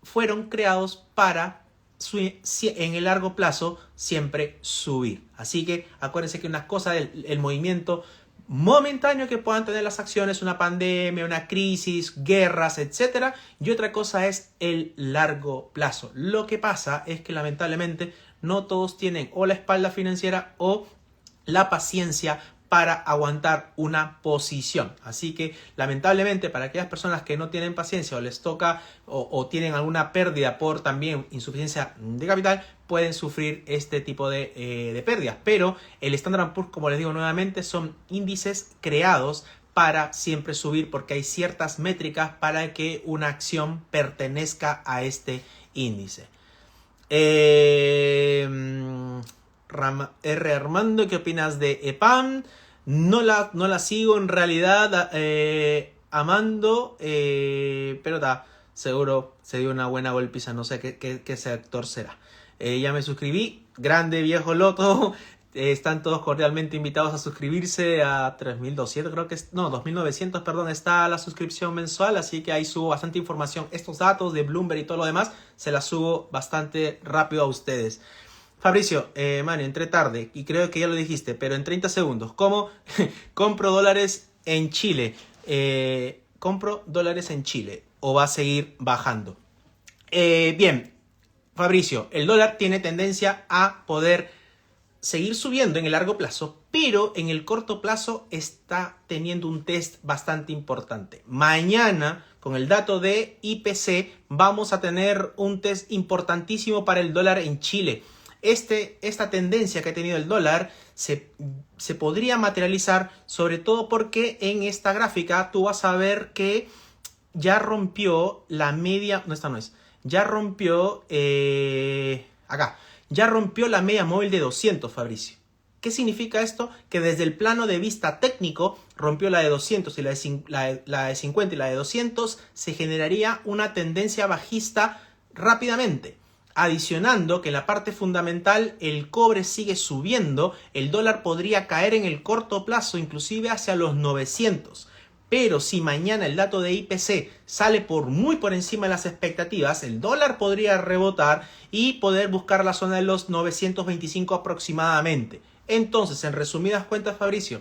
fueron creados para en el largo plazo siempre subir. Así que acuérdense que una cosa es el movimiento momentáneo que puedan tener las acciones, una pandemia, una crisis, guerras, etcétera, y otra cosa es el largo plazo. Lo que pasa es que lamentablemente no todos tienen o la espalda financiera o la paciencia para aguantar una posición. Así que lamentablemente para aquellas personas que no tienen paciencia o les toca o tienen alguna pérdida por también insuficiencia de capital, pueden sufrir este tipo de pérdidas. Pero el Standard & Poor's, como les digo nuevamente, son índices creados para siempre subir porque hay ciertas métricas para que una acción pertenezca a este índice. R. Armando, ¿qué opinas de EPAM? No la sigo en realidad, amando, pero seguro se dio una buena golpiza, no sé qué sector será. Ya me suscribí, grande viejo loto, están todos cordialmente invitados a suscribirse a 3.200, creo que es, no, 2.900, perdón, está la suscripción mensual, así que ahí subo bastante información, estos datos de Bloomberg y todo lo demás, se las subo bastante rápido a ustedes. Fabricio, man, entré tarde y creo que ya lo dijiste, pero en 30 segundos. ¿Cómo compro dólares en Chile? ¿Compro dólares en Chile o va a seguir bajando? Bien, Fabricio, el dólar tiene tendencia a poder seguir subiendo en el largo plazo, pero en el corto plazo está teniendo un test bastante importante. Mañana, con el dato de IPC, vamos a tener un test importantísimo para el dólar en Chile. Esta tendencia que ha tenido el dólar se podría materializar, sobre todo porque en esta gráfica tú vas a ver que ya rompió la media, no, esta no es, ya rompió, acá, ya rompió la media móvil de 200, Fabricio. ¿Qué significa esto? Que desde el plano de vista técnico rompió la de 200 y la de 50 y la de 200, se generaría una tendencia bajista rápidamente. Adicionando que en la parte fundamental el cobre sigue subiendo, el dólar podría caer en el corto plazo inclusive hacia los 900. Pero si mañana el dato de IPC sale muy por encima de las expectativas, el dólar podría rebotar y poder buscar la zona de los 925 aproximadamente. Entonces, en resumidas cuentas, Fabricio,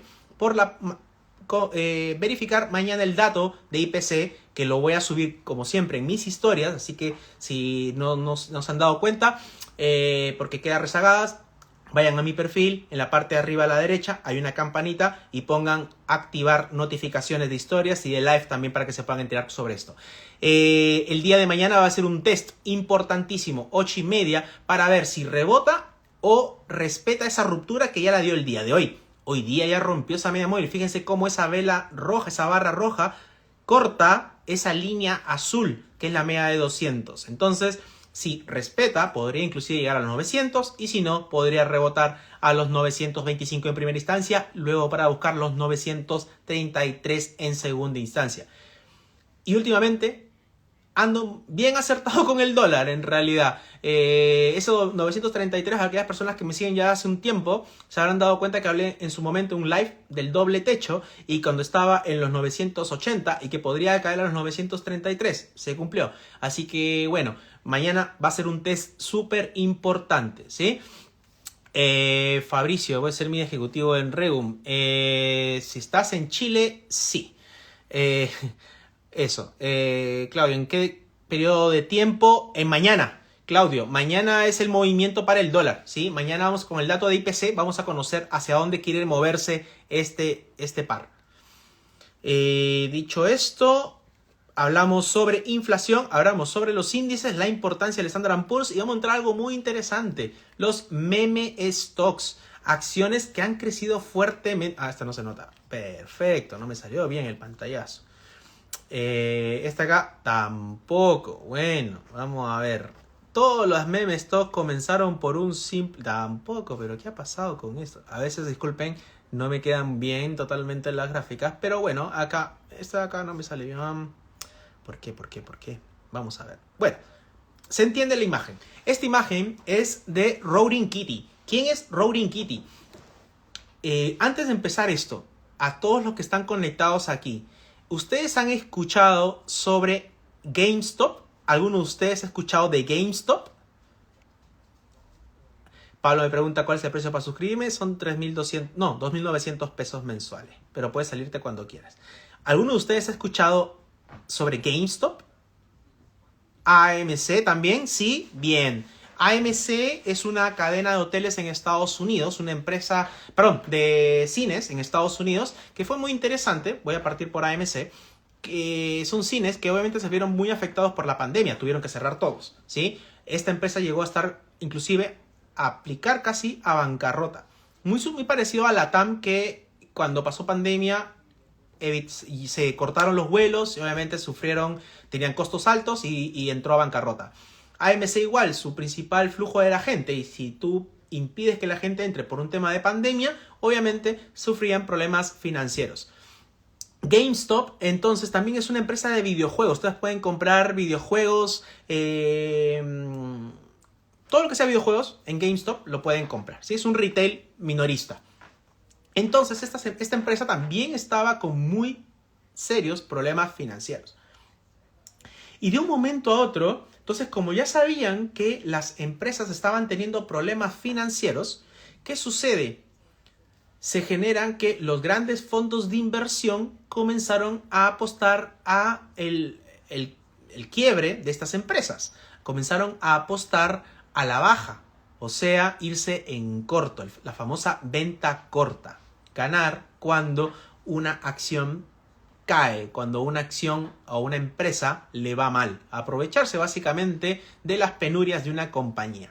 verificar mañana el dato de IPC, que lo voy a subir como siempre en mis historias, así que si no se han dado cuenta, porque queda rezagadas, vayan a mi perfil, en la parte de arriba a la derecha hay una campanita y pongan activar notificaciones de historias y de live también para que se puedan enterar sobre esto. El día de mañana va a ser un test importantísimo, 8:30, para ver si rebota o respeta esa ruptura que ya la dio el día de hoy. Hoy día ya rompió esa media móvil. Fíjense cómo esa vela roja, esa barra roja, corta esa línea azul, que es la media de 200. Entonces, si respeta, podría inclusive llegar a los 900. Y si no, podría rebotar a los 925 en primera instancia. Luego para buscar los 933 en segunda instancia. Y últimamente ando bien acertado con el dólar en realidad. Esos 933, aquellas personas que me siguen ya hace un tiempo se habrán dado cuenta que hablé en su momento un live del doble techo y cuando estaba en los 980 y que podría caer a los 933, se cumplió. Así que bueno, mañana va a ser un test súper importante, ¿sí? Fabricio, voy a ser mi ejecutivo en Regum. Si estás en Chile, sí. Eso. Claudio, ¿en qué periodo de tiempo? En mañana. Claudio, mañana es el movimiento para el dólar, ¿sí? Mañana vamos con el dato de IPC, vamos a conocer hacia dónde quiere moverse este par. Dicho esto, hablamos sobre inflación, hablamos sobre los índices, la importancia del Standard & Poor's y vamos a entrar a algo muy interesante, los meme stocks, acciones que han crecido fuertemente. Esta no se nota. Perfecto, no me salió bien el pantallazo. Esta acá tampoco. Bueno, vamos a ver. Todos los meme stocks comenzaron por un simple... Tampoco, pero ¿qué ha pasado con esto? A veces, disculpen, no me quedan bien totalmente las gráficas, pero bueno, acá, esta de acá no me sale bien. ¿Por qué? Vamos a ver. Bueno, se entiende la imagen. Esta imagen es de Roaring Kitty. ¿Quién es Roaring Kitty? Antes de empezar esto, a todos los que están conectados aquí, ¿ustedes han escuchado sobre GameStop? ¿Alguno de ustedes ha escuchado de GameStop? Pablo me pregunta cuál es el precio para suscribirme. Son 2.900 pesos mensuales. Pero puedes salirte cuando quieras. ¿Alguno de ustedes ha escuchado sobre GameStop? AMC también, sí, bien. AMC es una cadena de hoteles en Estados Unidos, una empresa, perdón, de cines en Estados Unidos, que fue muy interesante. Voy a partir por AMC. Que son cines que obviamente se vieron muy afectados por la pandemia, tuvieron que cerrar todos, ¿sí? Esta empresa llegó a estar, inclusive, a aplicar casi a bancarrota. Muy parecido a la TAM, que cuando pasó pandemia y se cortaron los vuelos y obviamente tenían costos altos y entró a bancarrota. AMC igual, su principal flujo era gente, y si tú impides que la gente entre por un tema de pandemia, obviamente sufrían problemas financieros. GameStop, entonces, también es una empresa de videojuegos. Ustedes pueden comprar videojuegos, todo lo que sea videojuegos en GameStop lo pueden comprar, ¿sí? Es un retail minorista. Entonces, esta empresa también estaba con muy serios problemas financieros. Y de un momento a otro, entonces, como ya sabían que las empresas estaban teniendo problemas financieros, ¿qué sucede? Se generan que los grandes fondos de inversión comenzaron a apostar a el quiebre de estas empresas. Comenzaron a apostar a la baja, o sea, irse en corto, la famosa venta corta. Ganar cuando una acción cae, cuando una acción o una empresa le va mal. Aprovecharse básicamente de las penurias de una compañía.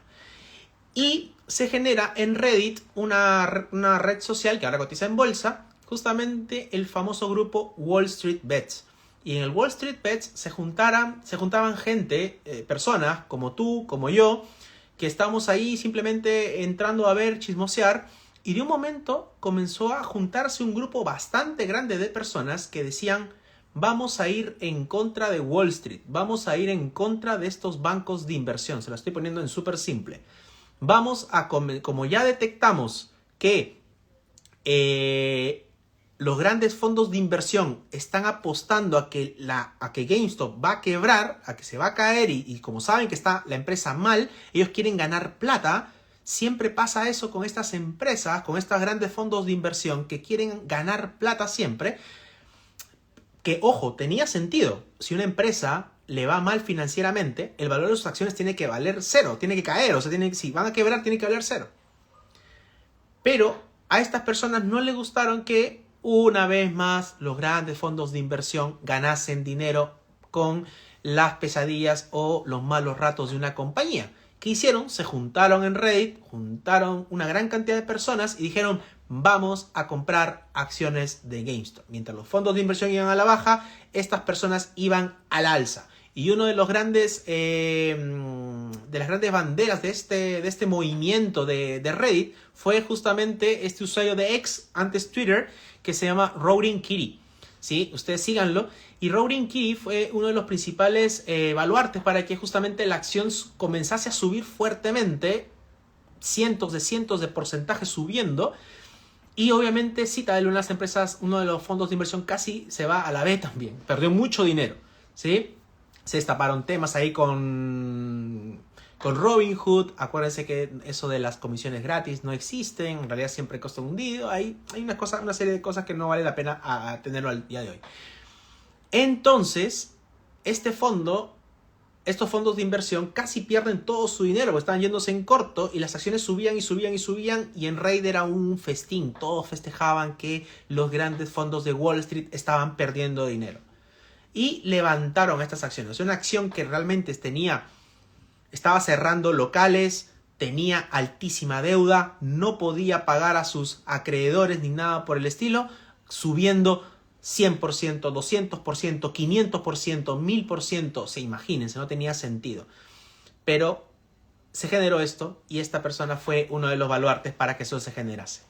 Y se genera en Reddit una red social que ahora cotiza en bolsa, justamente el famoso grupo Wall Street Bets. Y en el Wall Street Bets se juntaban gente, personas como tú, como yo, que estábamos ahí simplemente entrando a ver, chismosear, y de un momento comenzó a juntarse un grupo bastante grande de personas que decían: vamos a ir en contra de Wall Street, vamos a ir en contra de estos bancos de inversión. Se lo estoy poniendo en súper simple. Como ya detectamos que los grandes fondos de inversión están apostando a que GameStop va a quebrar, a que se va a caer, y como saben que está la empresa mal, ellos quieren ganar plata. Siempre pasa eso con estas empresas, con estos grandes fondos de inversión que quieren ganar plata siempre. Que, ojo, tenía sentido. Si una empresa le va mal financieramente, el valor de sus acciones tiene que valer cero, tiene que caer, o sea, si van a quebrar, tiene que valer cero. Pero a estas personas no les gustaron que una vez más los grandes fondos de inversión ganasen dinero con las pesadillas o los malos ratos de una compañía. ¿Qué hicieron? Se juntaron en Reddit, juntaron una gran cantidad de personas y dijeron: vamos a comprar acciones de GameStop. Mientras los fondos de inversión iban a la baja, estas personas iban al alza. Y uno de las grandes banderas de este movimiento de Reddit fue justamente este usuario de X, antes Twitter, que se llama Roaring Kitty. ¿Sí? Ustedes síganlo. Y Roaring Kitty fue uno de los principales baluartes para que justamente la acción comenzase a subir fuertemente, cientos de porcentajes subiendo. Y obviamente Citadel, una de las empresas, uno de los fondos de inversión, casi se va a la B también. Perdió mucho dinero, ¿sí? Se destaparon temas ahí con Robinhood. Acuérdense que eso de las comisiones gratis no existen. En realidad siempre cuesta un dinero. Hay una serie de cosas que no vale la pena tenerlo al día de hoy. Entonces, estos fondos de inversión casi pierden todo su dinero, porque estaban yéndose en corto y las acciones subían y subían y subían, y en Reddit era un festín. Todos festejaban que los grandes fondos de Wall Street estaban perdiendo dinero. Y levantaron estas acciones. Una acción que realmente estaba cerrando locales, tenía altísima deuda, no podía pagar a sus acreedores ni nada por el estilo, subiendo 100%, 200%, 500%, 1000%, imagínense, no tenía sentido. Pero se generó esto y esta persona fue uno de los baluartes para que eso se generase.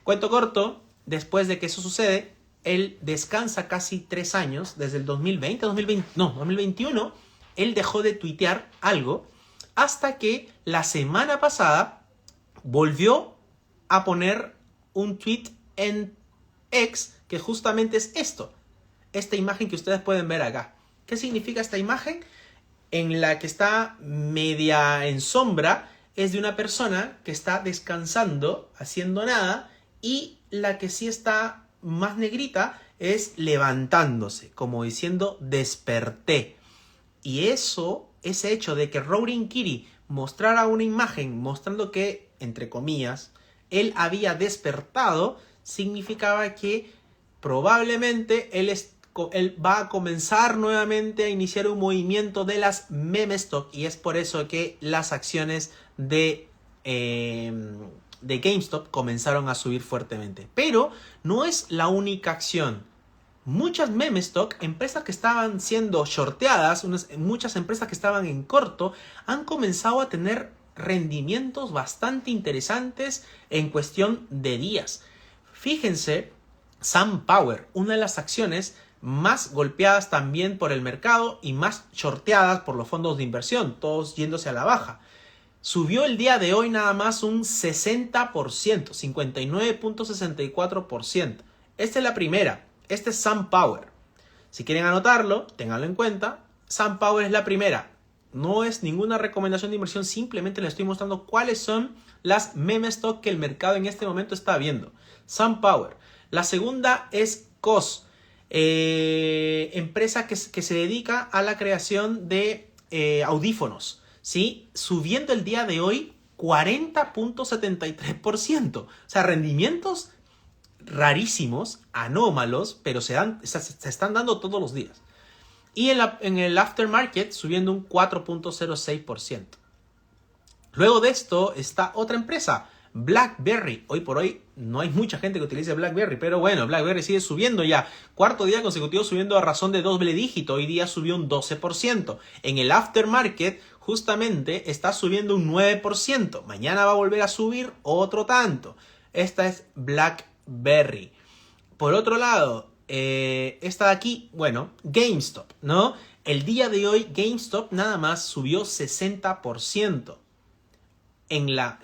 Cuento corto, después de que eso sucede, él descansa casi 3 años, desde el 2021, él dejó de tuitear algo hasta que la semana pasada volvió a poner un tweet en X que justamente es esta imagen que ustedes pueden ver acá. ¿Qué significa esta imagen? En la que está media en sombra es de una persona que está descansando, haciendo nada, y la que sí está más negrita es levantándose, como diciendo desperté. Y ese hecho de que Roaring Kitty mostrara una imagen mostrando que, entre comillas, él había despertado, significaba que probablemente él va a comenzar nuevamente a iniciar un movimiento de las meme stock, y es por eso que las acciones de GameStop comenzaron a subir fuertemente. Pero no es la única acción. Muchas meme stock, empresas que estaban siendo shorteadas, muchas empresas que estaban en corto, han comenzado a tener rendimientos bastante interesantes en cuestión de días. Fíjense, SunPower, una de las acciones más golpeadas también por el mercado y más shorteadas por los fondos de inversión, todos yéndose a la baja. Subió el día de hoy nada más un 60%, 59.64%. Esta es la primera. Este es SunPower. Si quieren anotarlo, ténganlo en cuenta. SunPower es la primera. No es ninguna recomendación de inversión, simplemente les estoy mostrando cuáles son las meme stock que el mercado en este momento está viendo. SunPower. La segunda es COS. Empresa que se dedica a la creación de audífonos, ¿sí? Subiendo el día de hoy 40.73%. O sea, rendimientos rarísimos, anómalos, pero se están dando todos los días. Y en el aftermarket subiendo un 4.06%. Luego de esto está otra empresa, BlackBerry. Hoy por hoy no hay mucha gente que utilice BlackBerry, pero bueno, BlackBerry sigue subiendo ya. Cuarto día consecutivo subiendo a razón de doble dígito. Hoy día subió un 12%. En el aftermarket justamente está subiendo un 9%. Mañana va a volver a subir otro tanto. Esta es BlackBerry. Por otro lado, esta de aquí, bueno, GameStop, ¿no? El día de hoy GameStop nada más subió 60%. En la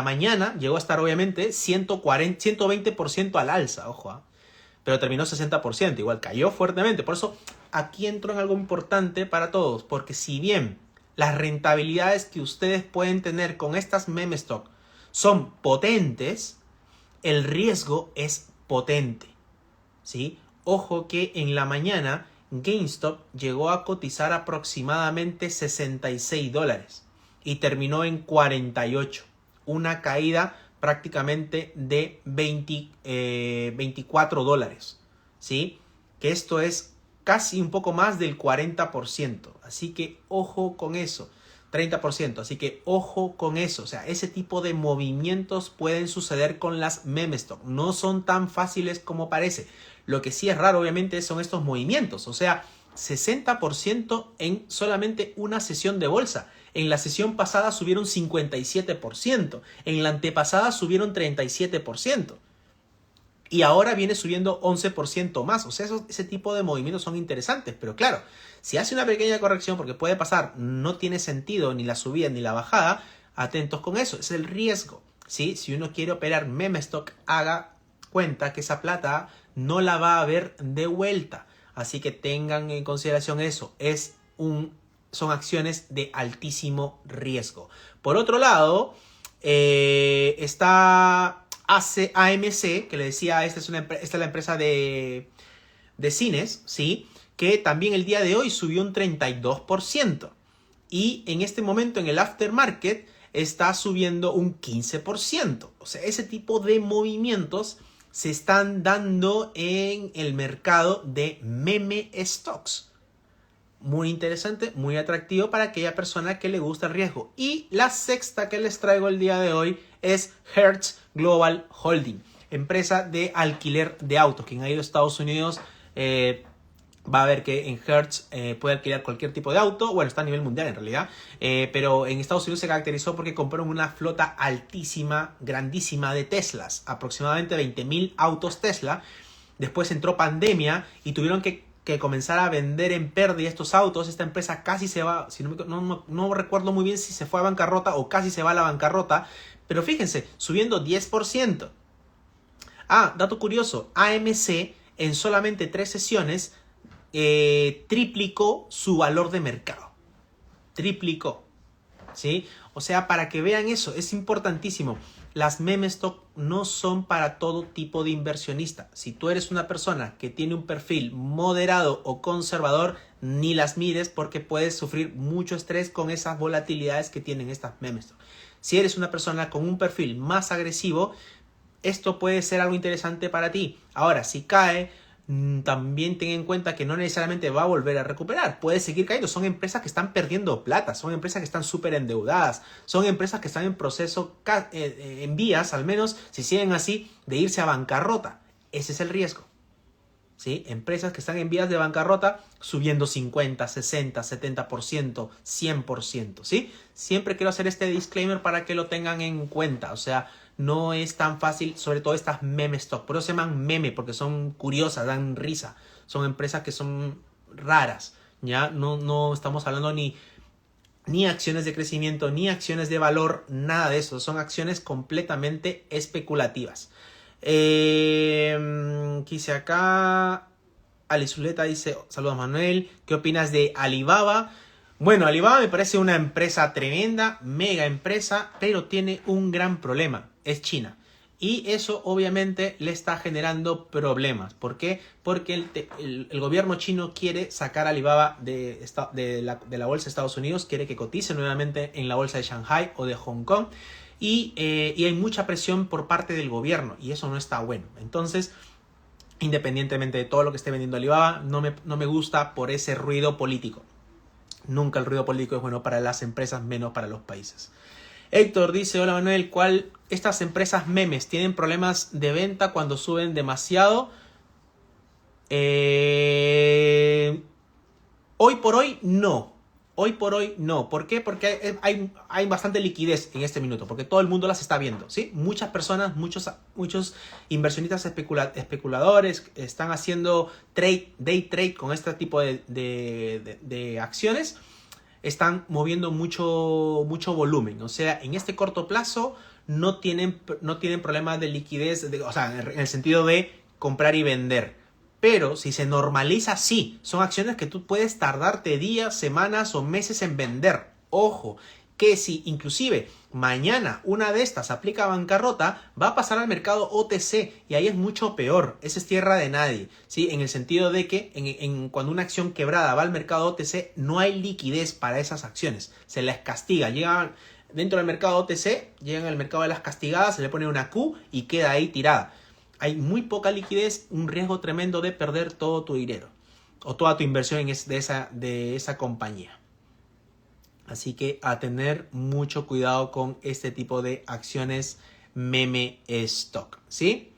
mañana llegó a estar obviamente 120% al alza, ojo, pero terminó 60%, igual cayó fuertemente. Por eso aquí entro en algo importante para todos, porque si bien las rentabilidades que ustedes pueden tener con estas meme stock son potentes, el riesgo es potente, ¿sí? Ojo que en la mañana GameStop llegó a cotizar aproximadamente $66 y terminó en 48, una caída prácticamente de $24, ¿sí? Que esto es casi un poco más del 40%, así que ojo con eso. 30%, así que ojo con eso. O sea, ese tipo de movimientos pueden suceder con las meme stock. No son tan fáciles como parece. Lo que sí es raro, obviamente, son estos movimientos. O sea, 60% en solamente una sesión de bolsa. En la sesión pasada subieron 57%. En la antepasada subieron 37%. Y ahora viene subiendo 11% más. O sea, ese tipo de movimientos son interesantes. Pero claro, si hace una pequeña corrección, porque puede pasar, no tiene sentido ni la subida ni la bajada, atentos con eso. Es el riesgo, ¿sí? Si uno quiere operar meme stock, haga cuenta que esa plata no la va a ver de vuelta. Así que tengan en consideración eso. Son acciones de altísimo riesgo. Por otro lado, está AMC, que le decía, esta es la empresa de cines, ¿sí? Que también el día de hoy subió un 32%. Y en este momento en el aftermarket está subiendo un 15%. O sea, ese tipo de movimientos se están dando en el mercado de meme stocks. Muy interesante, muy atractivo para aquella persona que le gusta el riesgo. Y la sexta que les traigo el día de hoy es Hertz Global Holding, empresa de alquiler de autos. Quien ha ido a Estados Unidos Va a ver que en Hertz puede alquilar cualquier tipo de auto. Bueno, está a nivel mundial en realidad. Pero en Estados Unidos se caracterizó porque compraron una flota altísima, grandísima de Teslas. Aproximadamente 20.000 autos Tesla. Después entró pandemia y tuvieron que comenzar a vender en pérdida estos autos. Esta empresa casi se va, si no recuerdo muy bien si se fue a bancarrota o casi se va a la bancarrota. Pero fíjense, subiendo 10%. Ah, dato curioso, AMC en solamente 3 sesiones triplicó su valor de mercado. Triplicó. ¿Sí? O sea, para que vean eso, es importantísimo. Las meme stock no son para todo tipo de inversionista. Si tú eres una persona que tiene un perfil moderado o conservador, ni las mires porque puedes sufrir mucho estrés con esas volatilidades que tienen estas meme stock. Si eres una persona con un perfil más agresivo, esto puede ser algo interesante para ti. Ahora, si cae, también ten en cuenta que no necesariamente va a volver a recuperar. Puede seguir cayendo. Son empresas que están perdiendo plata. Son empresas que están súper endeudadas. Son empresas que están en proceso, en vías, al menos, si siguen así, de irse a bancarrota. Ese es el riesgo. ¿Sí? Empresas que están en vías de bancarrota subiendo 50, 60, 70%, 100%. ¿Sí? Siempre quiero hacer este disclaimer para que lo tengan en cuenta. O sea, no es tan fácil, sobre todo estas meme stock. Por eso se llaman meme, porque son curiosas, dan risa. Son empresas que son raras. ¿Ya? No estamos hablando ni acciones de crecimiento, ni acciones de valor, nada de eso. Son acciones completamente especulativas. Quise acá. Alizuleta dice, saludos Manuel, ¿qué opinas de Alibaba? Bueno, Alibaba me parece una empresa tremenda, mega empresa, pero tiene un gran problema, es China. Y eso obviamente le está generando problemas. ¿Por qué? Porque el gobierno chino quiere sacar a Alibaba de la bolsa de Estados Unidos, quiere que cotice nuevamente en la bolsa de Shanghai o de Hong Kong. Y hay mucha presión por parte del gobierno y eso no está bueno. Entonces, independientemente de todo lo que esté vendiendo Alibaba, no me gusta por ese ruido político. Nunca el ruido político es bueno para las empresas, menos para los países. Héctor dice, hola Manuel, estas empresas memes tienen problemas de venta cuando suben demasiado? Hoy por hoy no. Hoy por hoy no. ¿Por qué? Porque hay bastante liquidez en este minuto, porque todo el mundo las está viendo, ¿sí? Muchas personas, muchos inversionistas especuladores están haciendo day trade con este tipo de acciones. Están moviendo mucho volumen. O sea, en este corto plazo no tienen problemas de liquidez, o sea, en el sentido de comprar y vender. Pero si se normaliza, sí, son acciones que tú puedes tardarte días, semanas o meses en vender. Ojo, que si inclusive mañana una de estas aplica bancarrota, va a pasar al mercado OTC y ahí es mucho peor. Esa es tierra de nadie, ¿sí? En el sentido de que cuando una acción quebrada va al mercado OTC, no hay liquidez para esas acciones. Se les castiga, llegan dentro del mercado OTC, llegan al mercado de las castigadas, se le pone una Q y queda ahí tirada. Hay muy poca liquidez, un riesgo tremendo de perder todo tu dinero o toda tu inversión de esa compañía. Así que a tener mucho cuidado con este tipo de acciones meme stock, ¿sí?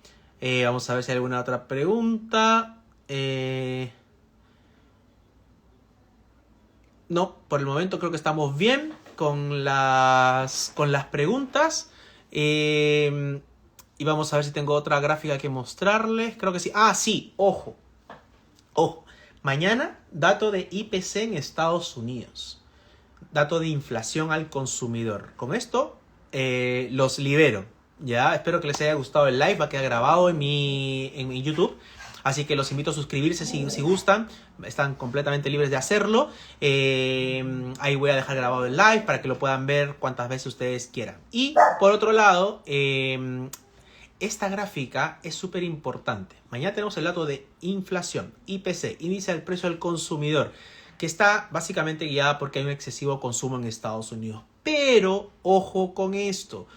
Vamos a ver si hay alguna otra pregunta. No, por el momento creo que estamos bien con las preguntas. Y vamos a ver si tengo otra gráfica que mostrarles. Creo que sí. Ah, sí. Ojo. Mañana, dato de IPC en Estados Unidos. Dato de inflación al consumidor. Con esto, los libero. Ya, espero que les haya gustado el live. Va a quedar grabado en mi YouTube. Así que los invito a suscribirse si gustan. Están completamente libres de hacerlo. Ahí voy a dejar grabado el live para que lo puedan ver cuantas veces ustedes quieran. Y por otro lado, esta gráfica es súper importante. Mañana tenemos el dato de inflación, IPC, índice del precio al consumidor, que está básicamente guiada porque hay un excesivo consumo en Estados Unidos. Pero, ojo con esto.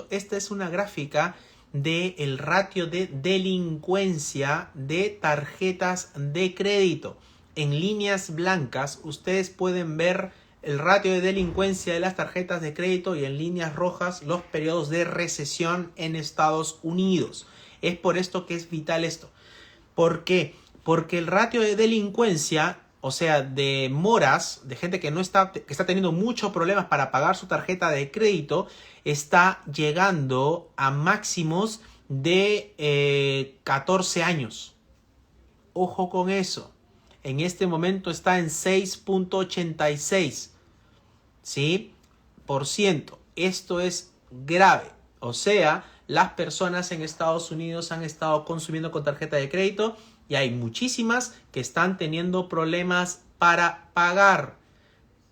Esta es una gráfica del ratio de delincuencia de tarjetas de crédito. En líneas blancas, ustedes pueden ver el ratio de delincuencia de las tarjetas de crédito y en líneas rojas los periodos de recesión en Estados Unidos. Es por esto que es vital esto. ¿Por qué? Porque el ratio de delincuencia, o sea, de moras, de gente que está teniendo muchos problemas para pagar su tarjeta de crédito, está llegando a máximos de 14 años. Ojo con eso. En este momento está en 6.86%. ¿Sí? Por ciento. Esto es grave. O sea, las personas en Estados Unidos han estado consumiendo con tarjeta de crédito y hay muchísimas que están teniendo problemas para pagar.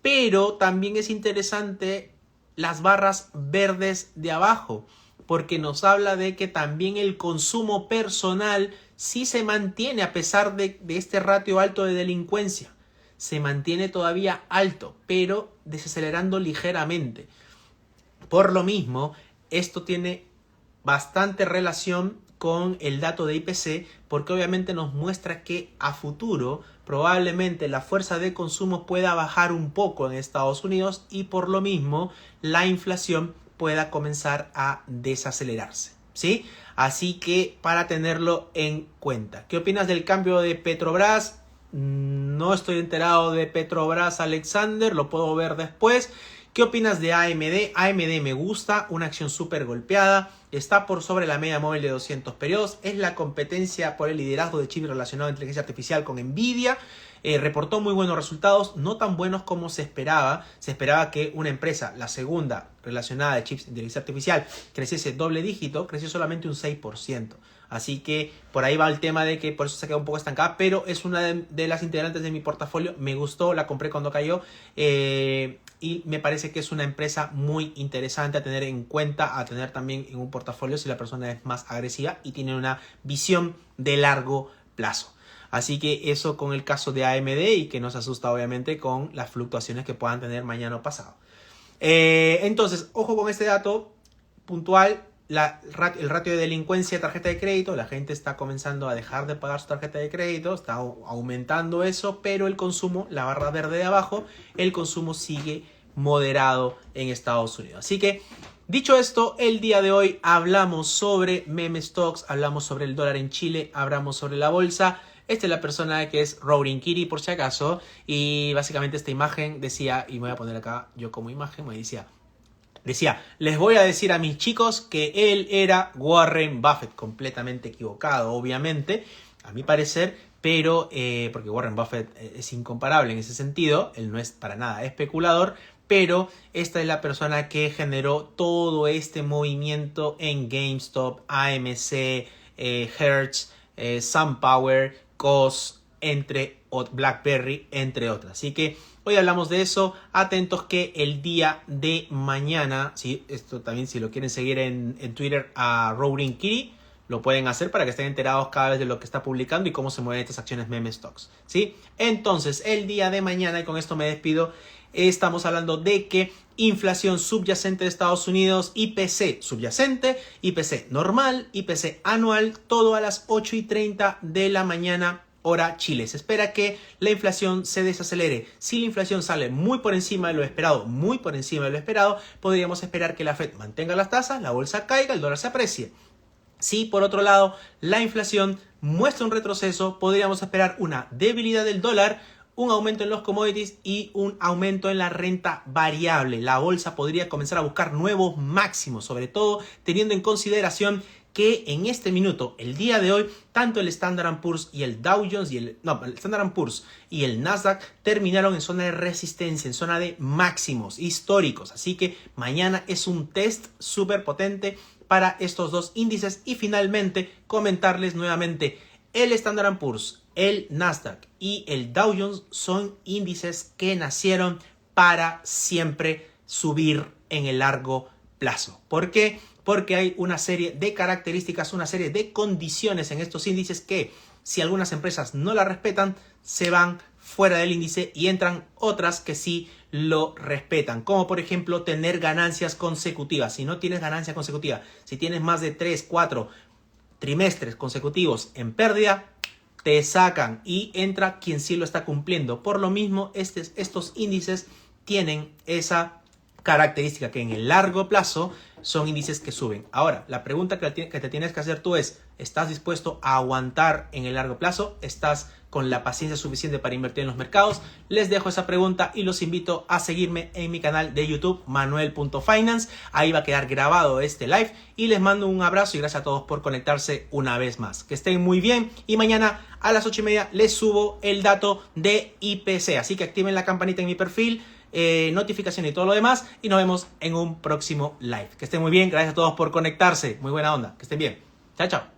Pero también es interesante las barras verdes de abajo, porque nos habla de que también el consumo personal sí se mantiene a pesar de este ratio alto de delincuencia. Se mantiene todavía alto, pero desacelerando ligeramente. Por lo mismo, esto tiene bastante relación con el dato de IPC, porque obviamente nos muestra que a futuro probablemente la fuerza de consumo pueda bajar un poco en Estados Unidos y por lo mismo la inflación pueda comenzar a desacelerarse, ¿sí? Así que para tenerlo en cuenta. ¿Qué opinas del cambio de Petrobras? No estoy enterado de Petrobras, Alexander, lo puedo ver después. ¿Qué opinas de AMD? AMD me gusta, una acción súper golpeada, está por sobre la media móvil de 200 periodos, es la competencia por el liderazgo de chips relacionado a inteligencia artificial con Nvidia. Reportó muy buenos resultados, no tan buenos como se esperaba. Se esperaba que una empresa, la segunda relacionada de chips de inteligencia artificial, creciese doble dígito, creció solamente un 6%. Así que por ahí va el tema de que por eso se queda un poco estancada, pero es una de las integrantes de mi portafolio. Me gustó, la compré cuando cayó y me parece que es una empresa muy interesante a tener en cuenta, a tener también en un portafolio si la persona es más agresiva y tiene una visión de largo plazo. Así que eso con el caso de AMD y que nos asusta obviamente con las fluctuaciones que puedan tener mañana o pasado. Entonces, ojo con este dato puntual. El ratio de delincuencia de tarjeta de crédito, la gente está comenzando a dejar de pagar su tarjeta de crédito, está aumentando eso, pero el consumo, la barra verde de abajo, el consumo sigue moderado en Estados Unidos. Así que, dicho esto, el día de hoy hablamos sobre meme stocks, hablamos sobre el dólar en Chile, hablamos sobre la bolsa. Esta es la persona que es Roaring Kitty, por si acaso, y básicamente esta imagen decía, y me voy a poner acá yo como imagen, me decía, les voy a decir a mis chicos que él era Warren Buffett. Completamente equivocado, obviamente, a mi parecer, pero porque Warren Buffett es incomparable en ese sentido, él no es para nada especulador, pero esta es la persona que generó todo este movimiento en GameStop, AMC, Hertz, SunPower, COS, BlackBerry, entre otras. Así que hoy hablamos de eso. Atentos que el día de mañana, ¿sí? Esto también si lo quieren seguir en Twitter a Roaring Kitty, lo pueden hacer para que estén enterados cada vez de lo que está publicando y cómo se mueven estas acciones meme stocks, ¿sí? Entonces, el día de mañana, y con esto me despido, estamos hablando de que inflación subyacente de Estados Unidos, IPC subyacente, IPC normal, IPC anual, todo a las 8:30 de la mañana, hora Chile. Se espera que la inflación se desacelere. Si la inflación sale muy por encima de lo esperado, podríamos esperar que la Fed mantenga las tasas, la bolsa caiga, el dólar se aprecie. Si por otro lado la inflación muestra un retroceso, podríamos esperar una debilidad del dólar, un aumento en los commodities y un aumento en la renta variable. La bolsa podría comenzar a buscar nuevos máximos, sobre todo teniendo en consideración que en este minuto, el día de hoy, tanto el Standard & Poor's y el Dow Jones el Standard & Poor's y el Nasdaq terminaron en zona de resistencia, en zona de máximos históricos. Así que mañana es un test súper potente para estos dos índices. Y finalmente comentarles nuevamente, el Standard & Poor's, el Nasdaq y el Dow Jones son índices que nacieron para siempre subir en el largo plazo. ¿Por qué? Porque hay una serie de características, una serie de condiciones en estos índices que si algunas empresas no la respetan, se van fuera del índice y entran otras que sí lo respetan. Como por ejemplo tener ganancias consecutivas. Si no tienes ganancia consecutiva, si tienes más de 3, 4 trimestres consecutivos en pérdida, te sacan y entra quien sí lo está cumpliendo. Por lo mismo, estos índices tienen esa característica que en el largo plazo son índices que suben. Ahora, la pregunta que te tienes que hacer tú es, ¿estás dispuesto a aguantar en el largo plazo? ¿Estás con la paciencia suficiente para invertir en los mercados? Les dejo esa pregunta y los invito a seguirme en mi canal de YouTube, manuel.finance. Ahí va a quedar grabado este live y les mando un abrazo y gracias a todos por conectarse una vez más. Que estén muy bien y mañana a las 8:30 les subo el dato de IPC. Así que activen la campanita en mi perfil, notificación y todo lo demás y nos vemos en un próximo live. Que estén muy bien, gracias a todos por conectarse, muy buena onda, que estén bien, chao chao.